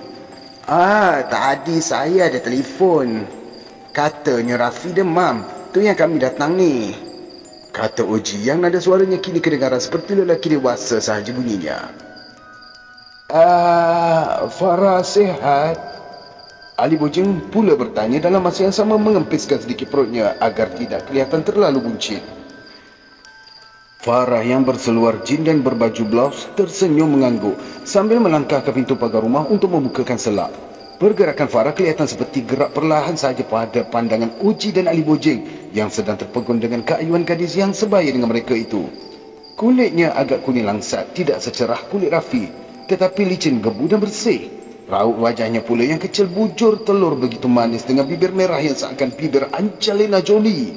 Tadi saya ada telefon. Katanya Rafi demam. Tu yang kami datang ni, kata Oji yang nada suaranya kini kedengaran seperti lelaki dewasa sahaja bunyinya. Farah sihat? Ali Bojeng pula bertanya dalam masa yang sama mengempiskan sedikit perutnya agar tidak kelihatan terlalu buncit. Farah yang berseluar jin dan berbaju blouse tersenyum mengangguk sambil melangkah ke pintu pagar rumah untuk membukakan selak. Pergerakan Farah kelihatan seperti gerak perlahan sahaja pada pandangan Oji dan Ali Bojeng yang sedang terpegun dengan keayuan gadis yang sebaya dengan mereka itu. Kulitnya agak kuning langsat, tidak secerah kulit Rafi, tetapi licin, gebu dan bersih. Raut wajahnya pula yang kecil bujur telur begitu manis dengan bibir merah yang seakan bibir Angelina Jolie.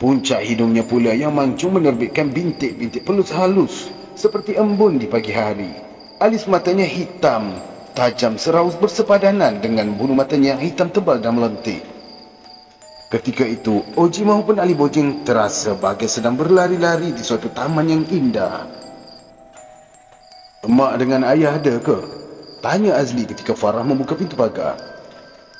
Puncak hidungnya pula yang mancung menerbitkan bintik-bintik pelus halus seperti embun di pagi hari. Alis matanya hitam, tajam seraus bersepadanan dengan bulu matanya yang hitam tebal dan melentik. Ketika itu, Oji maupun Ali Bojeng terasa bagai sedang berlari-lari di suatu taman yang indah. Emak dengan ayah ada ke? Tanya Azli ketika Farah membuka pintu pagar.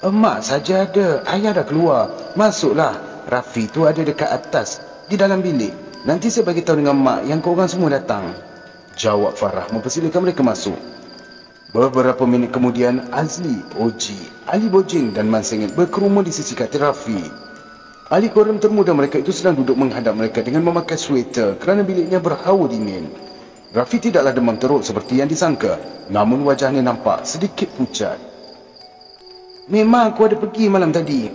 Emak saja ada, ayah dah keluar. Masuklah, Rafi tu ada dekat atas, di dalam bilik. Nanti saya bagi tahu dengan mak yang korang semua datang, jawab Farah mempersilakan mereka masuk. Beberapa minit kemudian, Azli, Oji, Ali Bojeng dan Man Sengit berkerumun di sisi katil Rafi. Ali korem termuda mereka itu sedang duduk menghadap mereka dengan memakai sweater kerana biliknya berhawa dingin. Rafi tidaklah demam teruk seperti yang disangka, namun wajahnya nampak sedikit pucat. Memang aku ada pergi malam tadi.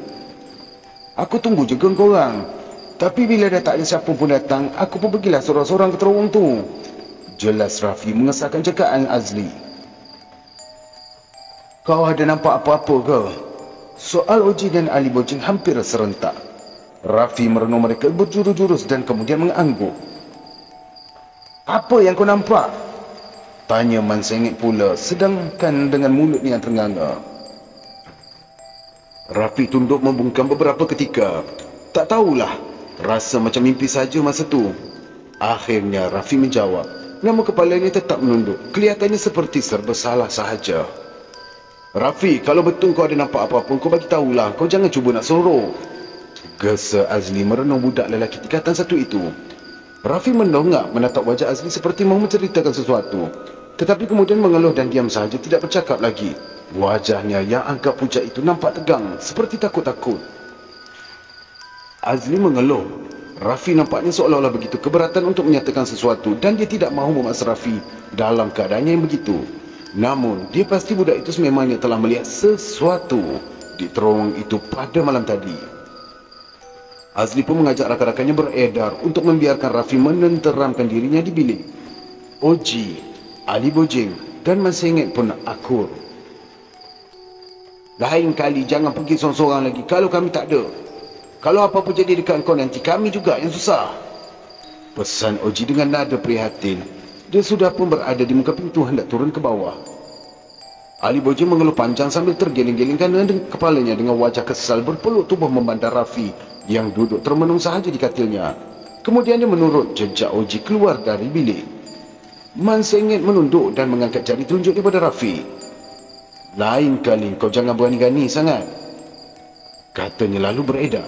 Aku tunggu juga korang. Tapi bila dah tak ada siapa pun datang, aku pun pergilah sorang-sorang ke terowong tu, jelas Rafi mengesahkan cakapan Azli. Kau ada nampak apa-apa ke? Soal Oji dan Ali Bojeng hampir serentak. Rafi merenung mereka berjurus-jurus dan kemudian mengangguk. Apa yang kau nampak? Tanya Man Sengit pula, sedangkan dengan mulutnya yang ternganga. Rafi tunduk membungkam beberapa ketika. Tak tahulah, rasa macam mimpi saja masa tu. Akhirnya Rafi menjawab. Namun kepalanya tetap menunduk, kelihatannya seperti serba salah sahaja. Rafi, kalau betul kau ada nampak apa-apa, kau bagi tahulah. Kau jangan cuba nak sorok, gesa Azli merenung budak lelaki tingkatan satu itu. Rafi mendongak menatap wajah Azli seperti mahu menceritakan sesuatu, tetapi kemudian mengeluh dan diam sahaja, tidak bercakap lagi. Wajahnya yang angkat pucat itu nampak tegang, seperti takut-takut. Azli mengeluh. Rafi nampaknya seolah-olah begitu keberatan untuk menyatakan sesuatu dan dia tidak mahu memaksa Rafi dalam keadaannya yang begitu. Namun, dia pasti budak itu sememangnya telah melihat sesuatu di terowong itu pada malam tadi. Azli pun mengajak rakan-rakannya beredar untuk membiarkan Rafi menenteramkan dirinya di bilik. Oji, Ali Bojeng dan Man Sengit pun akur. Lain kali jangan pergi sorang-sorang lagi kalau kami tak ada. Kalau apa-apa jadi dekat kau nanti kami juga yang susah, pesan Oji dengan nada prihatin. Dia sudah pun berada di muka pintu hendak turun ke bawah. Ali Bojeng mengeluh panjang sambil tergeleng-gelengkan kepalanya dengan wajah kesal berpeluk tubuh memandang Rafi yang duduk termenung sahaja di katilnya. Kemudian dia menurut jejak Oji keluar dari bilik. Man sengit menunduk dan mengangkat jari telunjuknya pada Rafi. Lain kali kau jangan berani-gani sangat, katanya lalu beredar.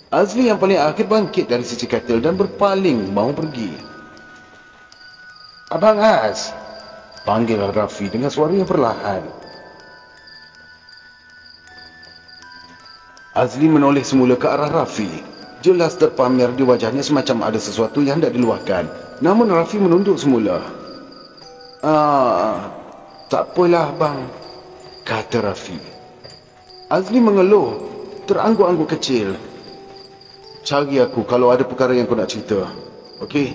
Azli yang paling akhir bangkit dari sisi katil dan berpaling mau pergi. Abang Az, panggil Rafi dengan suara yang perlahan. Azli menoleh semula ke arah Rafi. Jelas terpamer di wajahnya semacam ada sesuatu yang hendak diluahkan. Namun Rafi menunduk semula. Tak apalah bang, kata Rafi. Azli mengeluh, terangguk-angguk kecil. Cari aku kalau ada perkara yang kau nak cerita. Okey?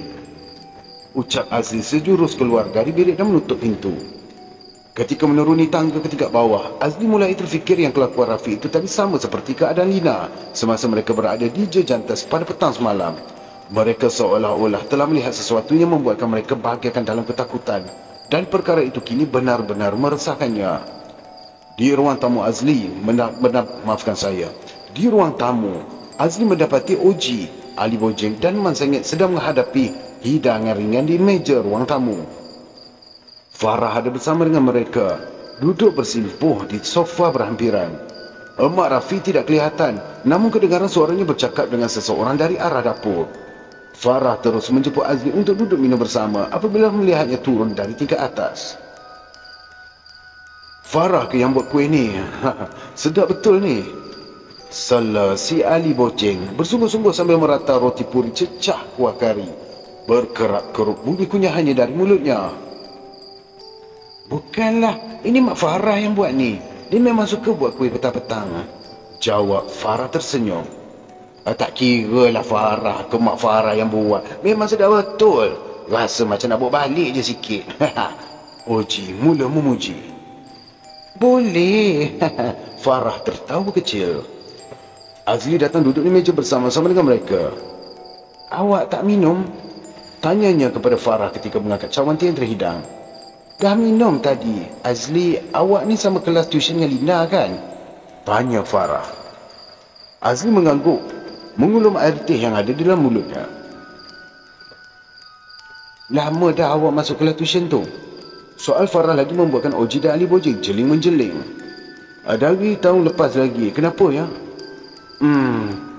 Ucap Azli sejurus keluar dari bilik dan menutup pintu. Ketika menuruni tangga ke tingkat bawah, Azli mulai terfikir yang kelakuan Rafi itu tadi sama seperti keadaan Lina semasa mereka berada di Jejantas pada petang semalam. Mereka seolah-olah telah melihat sesuatu yang membuatkan mereka bagaikan dalam ketakutan, dan perkara itu kini benar-benar meresahkannya. Di ruang tamu Azli, maafkan saya. Di ruang tamu, Azli mendapati Oji, Ali Bojeng dan Man Sengit sedang menghadapi hidangan ringan di meja ruang tamu. Farah ada bersama dengan mereka, duduk bersimpuh di sofa berhampiran. Emak Rafi tidak kelihatan, namun kedengaran suaranya bercakap dengan seseorang dari arah dapur. Farah terus menjemput Azli untuk duduk minum bersama apabila melihatnya turun dari tingkat atas. Farah ke yang buat kuih ni? Sedap betul ni. Salah si Ali Bojeng bersungguh-sungguh sambil merata roti puri cecah kuah kari. Berkerak-keruk bunyi kunyahannya dari mulutnya. Bukanlah, ini Mak Farah yang buat ni. Dia memang suka buat kuih petang-petang, jawab Farah tersenyum. Tak kira lah Farah ke Mak Farah yang buat. Memang sedap betul. Rasa macam nak buat balik je sikit. Oji mula memuji. Boleh. Farah tertawa kecil. Azli datang duduk di meja bersama-sama dengan mereka. Awak tak minum? Tanyanya kepada Farah ketika mengangkat cawan teh yang terhidang. Dah minum tadi. Azli, awak ni sama kelas tuition dengan Lina kan? Tanya Farah. Azli mengangguk, mengulum air teh yang ada di dalam mulutnya. Lama dah awak masuk kelas tuition tu? Soal Farah lagi membuatkan Oji dan Ali Bojeng jeling-menjeling. Dari tahun lepas lagi, kenapa ya?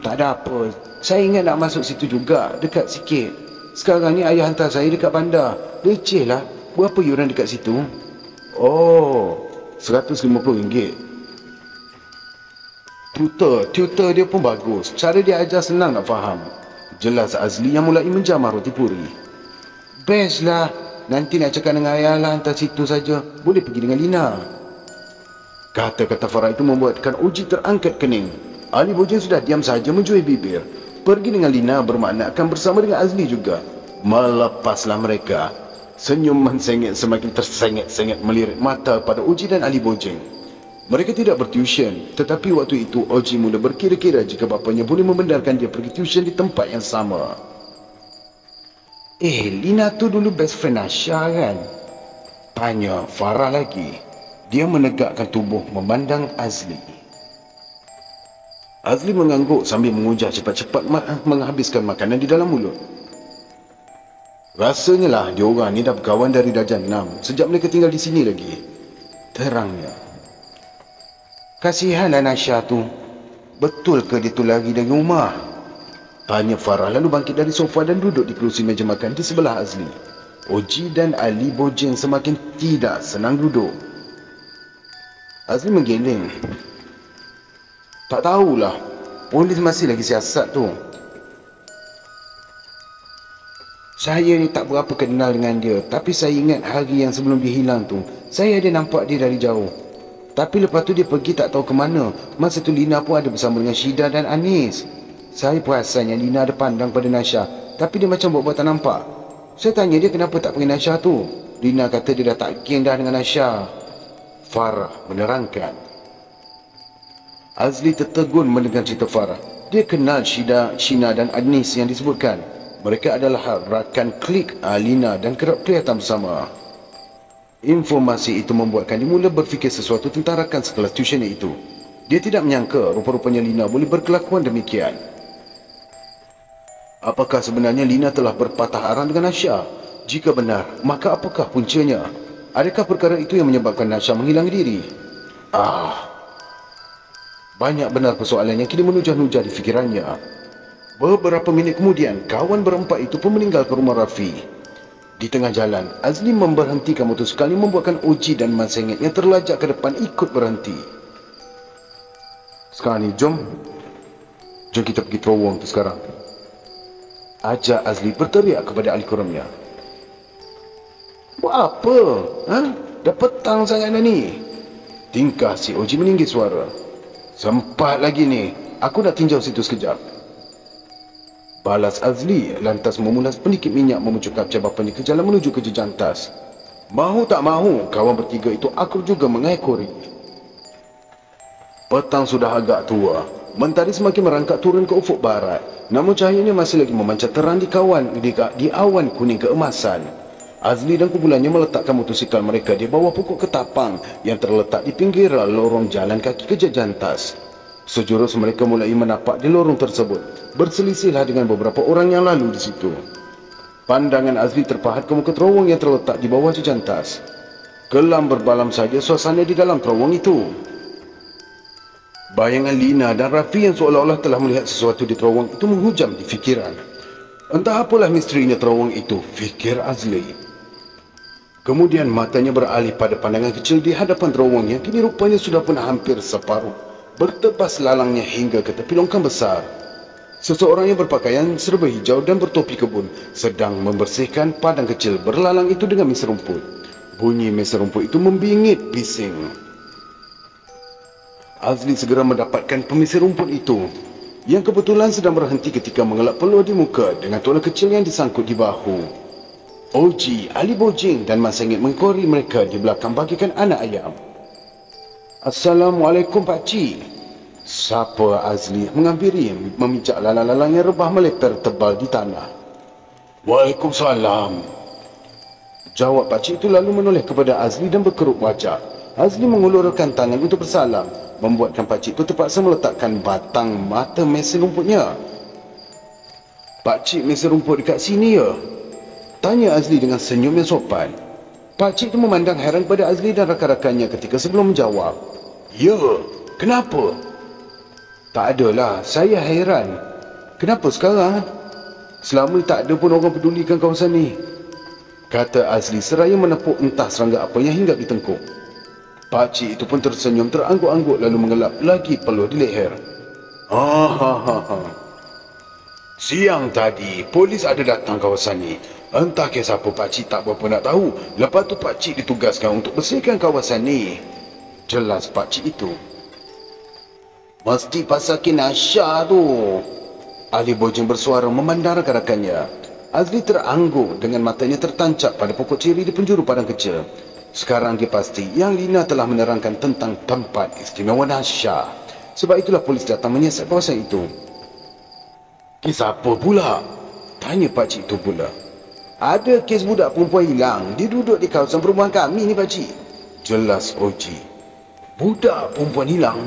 Tak ada apa. Saya ingat nak masuk situ juga, dekat sikit. Sekarang ni ayah hantar saya dekat bandar. Leceh lah. Berapa yuran dekat situ? Oh, RM150. Tutor dia pun bagus. Cara dia ajar senang nak faham. Jelas Azli yang mulai menjamah roti puri. Best lah. Nanti nak cakap dengan ayah lah hantar situ saja. Boleh pergi dengan Lina. Kata-kata Farah itu membuatkan Oji terangkat kening. Ali Bojeng sudah diam saja menjuai bibir. Pergi dengan Lina bermakna akan bersama dengan Azli juga. Melepaslah mereka. Senyum Man Sengit semakin tersengit-sengit melirik mata pada Oji dan Ali Bojeng. Mereka tidak bertuition, tetapi waktu itu Oji mula berkira-kira jika bapanya boleh membenarkan dia pergi tuition di tempat yang sama. Lina tu dulu best friend Asha kan? Tanya Farah lagi. Dia menegakkan tubuh memandang Azli. Azli mengangguk sambil mengujar cepat-cepat menghabiskan makanan di dalam mulut. Rasanya lah diorang ni dah berkawan dari darjah 6 sejak mereka tinggal di sini lagi. Terangnya. Kasihanlah Nasha tu. Betul ke dia tu lari dari rumah? Tanya Farah lalu bangkit dari sofa dan duduk di kerusi meja makan di sebelah Azli. Oji dan Ali Bojeng semakin tidak senang duduk. Azli menggeleng. Tak tahulah. Polis masih lagi siasat tu. Saya ni tak berapa kenal dengan dia. Tapi saya ingat hari yang sebelum dia hilang tu, saya ada nampak dia dari jauh. Tapi lepas tu dia pergi tak tahu ke mana. Masa tu Lina pun ada bersama dengan Syida dan Anis. Saya perasan yang Lina ada pandang pada Nasha. Tapi dia macam buat-buat tak nampak. Saya tanya dia kenapa tak panggil Nasha tu. Lina kata dia dah tak geng dah dengan Nasha. Farah menerangkan. Azli tertegun mendengar cerita Farah. Dia kenal Shina dan Anis yang disebutkan. Mereka adalah rakan klik Lina dan kerap kelihatan bersama. Informasi itu membuatkan dia mula berfikir sesuatu tentang rakan sekelas tuition itu. Dia tidak menyangka rupa-rupanya Lina boleh berkelakuan demikian. Apakah sebenarnya Lina telah berpatah arang dengan Nasha? Jika benar, maka apakah puncanya? Adakah perkara itu yang menyebabkan Nasha menghilang diri? Banyak benar persoalan yang kini menujah-nujah di fikirannya. Beberapa minit kemudian, kawan berempat itu pun meninggal ke rumah Rafi. Di tengah jalan, Azli memberhentikan motosikal yang membuatkan Oji dan Man Sengit yang terlajak ke depan ikut berhenti. Sekarang ni, jom kita pergi terowong tu sekarang. Ajak Azli berteriak kepada ahli kurumnya. Buat apa? Dah petang sangat dah ni. Tingkah si Oji meninggi suara. Sempat lagi ni, aku nak tinjau situ sekejap. Balas Azli lantas memulas pendikit minyak memujuk kapca bapanya ke jalan menuju ke jejantas. Mahu tak mahu, kawan bertiga itu akur juga mengekori. Petang sudah agak tua. Mentari semakin merangkak turun ke ufuk barat. Namun cahayanya masih lagi memancar terang di awan kuning keemasan. Azli dan kumpulannya meletakkan motosikal mereka di bawah pokok ketapang yang terletak di pinggir lorong jalan kaki ke jejantas. Sejurus mereka mulai menapak di lorong tersebut. Berselisihlah dengan beberapa orang yang lalu di situ. Pandangan Azli terpahat ke muka terowong yang terletak di bawah jejantas. Kelam berbalam saja suasana di dalam terowong itu. Bayangan Lina dan Rafi yang seolah-olah telah melihat sesuatu di terowong itu menghujam di fikiran. Entah apalah misterinya terowong itu, fikir Azli. Kemudian matanya beralih pada pandangan kecil di hadapan terowong yang kini rupanya sudah pun hampir separuh. Bertebas lalangnya hingga ke tepi longkang besar. Seseorang yang berpakaian serba hijau dan bertopi kebun sedang membersihkan padang kecil berlalang itu dengan mesin rumput. Bunyi mesin rumput itu membingit bising. Azli segera mendapatkan pemisir rumput itu yang kebetulan sedang berhenti ketika mengelak peluh di muka dengan tola kecil yang disangkut di bahu. Oji, Ali Bojing dan Man Sengit mengkori mereka di belakang bagikan anak ayam. Assalamualaikum Pakcik. Sapa Azli menghampiri memijak lalang-lalang yang rebah meleper tebal di tanah. Waalaikumsalam. Jawab Pakcik itu lalu menoleh kepada Azli dan berkerut wajah. Azli mengulurkan tangan untuk bersalam, membuatkan Pakcik itu terpaksa meletakkan batang mata mesin rumputnya. Pakcik mesin rumput dekat sini ya? Tanya Azli dengan senyum yang sopan. Pakcik itu memandang heran pada Azli dan rakan-rakannya ketika sebelum menjawab. Ya, kenapa? Tak adalah, saya heran. Kenapa sekarang? Selama ni tak ada pun orang pedulikan kawasan ni. Kata Azli seraya menepuk entah serangga apa yang hinggap di tengkuk. Pakcik itu pun tersenyum terangguk-angguk lalu mengelap lagi peluh di leher. Siang tadi, polis ada datang kawasan ni. Entah kisah apa Pakcik tak berapa nak tahu. Lepas tu Pakcik ditugaskan untuk bersihkan kawasan ni. Jelas Pakcik itu. Mesti pasal Nasha tu. Ali Bojing bersuara memandang rakan-rakannya. Azli terangguk dengan matanya tertancap pada pokok ceri di penjuru padang kecil. Sekarang dia pasti yang Lina telah menerangkan tentang tempat istimewa Nasha. Sebab itulah polis datang menyiasat kawasan itu. Kisah apa pula? Tanya Pakcik itu pula. Ada kes budak perempuan hilang. Dia duduk di kawasan perumahan kami ni Pakcik. Jelas Oji. Budak perempuan hilang?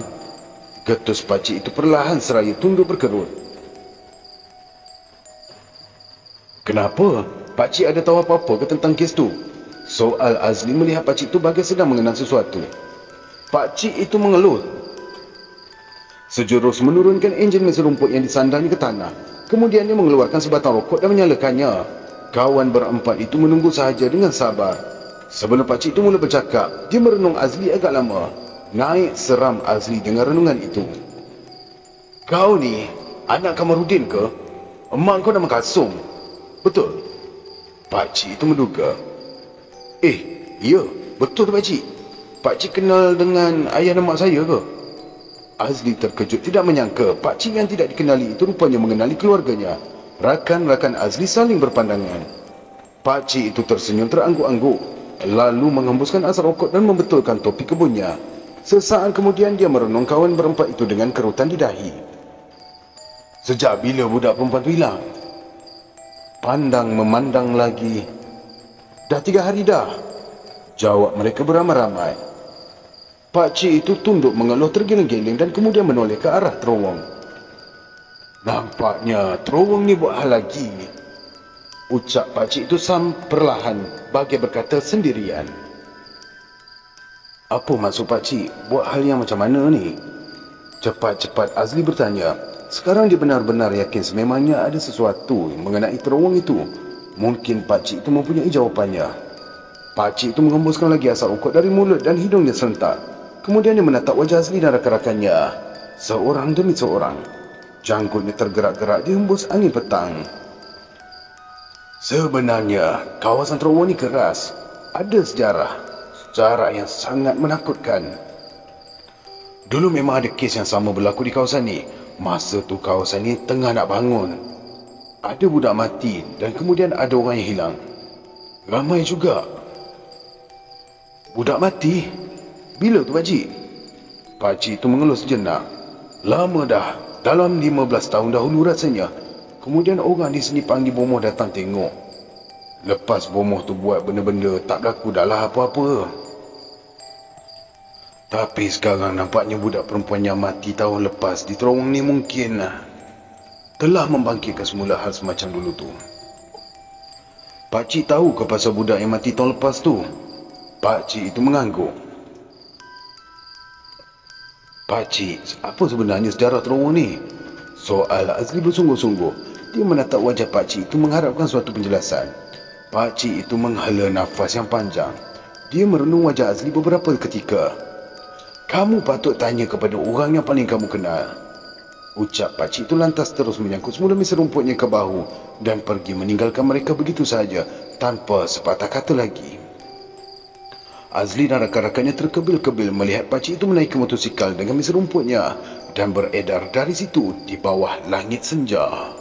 Getus Pakcik itu perlahan seraya tunduk berkerut. Kenapa? Pakcik ada tahu apa-apa ke tentang kes tu? Soal Azli melihat Pakcik itu bagai sedang mengenal sesuatu. Pakcik itu mengeluh. Sejurus menurunkan enjin mesin rumput yang disandangnya ke tanah. Kemudian dia mengeluarkan sebatang rokok dan menyalakannya. Kawan berempat itu menunggu sahaja dengan sabar. Sebelum Pakcik itu mula bercakap, dia merenung Azli agak lama. Naik seram Azli dengan renungan itu. Kau ni anak Kamarudin ke? Emak kau nama Kasum. Betul? Pakcik itu menduga. Ya, betul Pakcik. Pakcik kenal dengan ayah dan mak saya ke? Azli terkejut tidak menyangka Pakcik yang tidak dikenali itu rupanya mengenali keluarganya. Rakan-rakan Azli saling berpandangan. Pakcik itu tersenyum terangguk-angguk, lalu menghembuskan asap rokok dan membetulkan topi kebunnya. Sesaat kemudian dia merenung kawan berempat itu dengan kerutan di dahi. Sejak bila budak perempuan itu hilang? pandang memandang lagi. Dah 3 hari dah, jawab mereka beramai-ramai. Pakcik itu tunduk mengeluh tergiling-giling dan kemudian menoleh ke arah terowong. Nampaknya terowong ni buat hal lagi, ucap pakcik itu perlahan bagi berkata sendirian. Apa maksud pakcik buat hal yang macam mana ni? Cepat-cepat Azli bertanya. Sekarang dia benar-benar yakin sememangnya ada sesuatu mengenai terowong itu. Mungkin pakcik itu mempunyai jawapannya. Pakcik itu mengembuskan lagi asap ukut dari mulut dan hidungnya serentak. Kemudian dia menatap wajah Azli dan rakan-rakannya, seorang demi seorang. Janggutnya tergerak-gerak dihembus angin petang. Sebenarnya kawasan terowong ini keras. Ada sejarah yang sangat menakutkan. Dulu memang ada kes yang sama berlaku di kawasan ni. Masa tu kawasan ni tengah nak bangun. Ada budak mati dan kemudian ada orang yang hilang. Ramai juga. Budak mati? Bila tu pakcik? Pakcik itu mengeluh sejenak. Lama dah, dalam 15 tahun dahulu rasanya. Kemudian orang di sini panggil bomoh datang tengok. Lepas bomoh tu buat benda-benda, tak berlaku dah lah apa-apa. Tapi sekarang nampaknya budak perempuan yang mati tahun lepas di terowong ni mungkin telah membangkitkan semula hal semacam dulu tu. Pakcik tahu ke pasal budak yang mati tahun lepas tu? Pakcik itu mengangguk. Pakcik, apa sebenarnya sejarah terowong ni? Soal Azli bersungguh-sungguh. Dia menatap wajah pakcik itu mengharapkan suatu penjelasan. Pakcik itu menghela nafas yang panjang. Dia merenung wajah Azli beberapa ketika. Kamu patut tanya kepada orang yang paling kamu kenal. Ucap pakcik itu lantas terus menyangkut semula misai rumputnya ke bahu dan pergi meninggalkan mereka begitu sahaja tanpa sepatah kata lagi. Azli dan rakan-rakannya terkebil-kebil melihat pakcik itu menaiki motosikal dengan misai rumputnya dan beredar dari situ di bawah langit senja.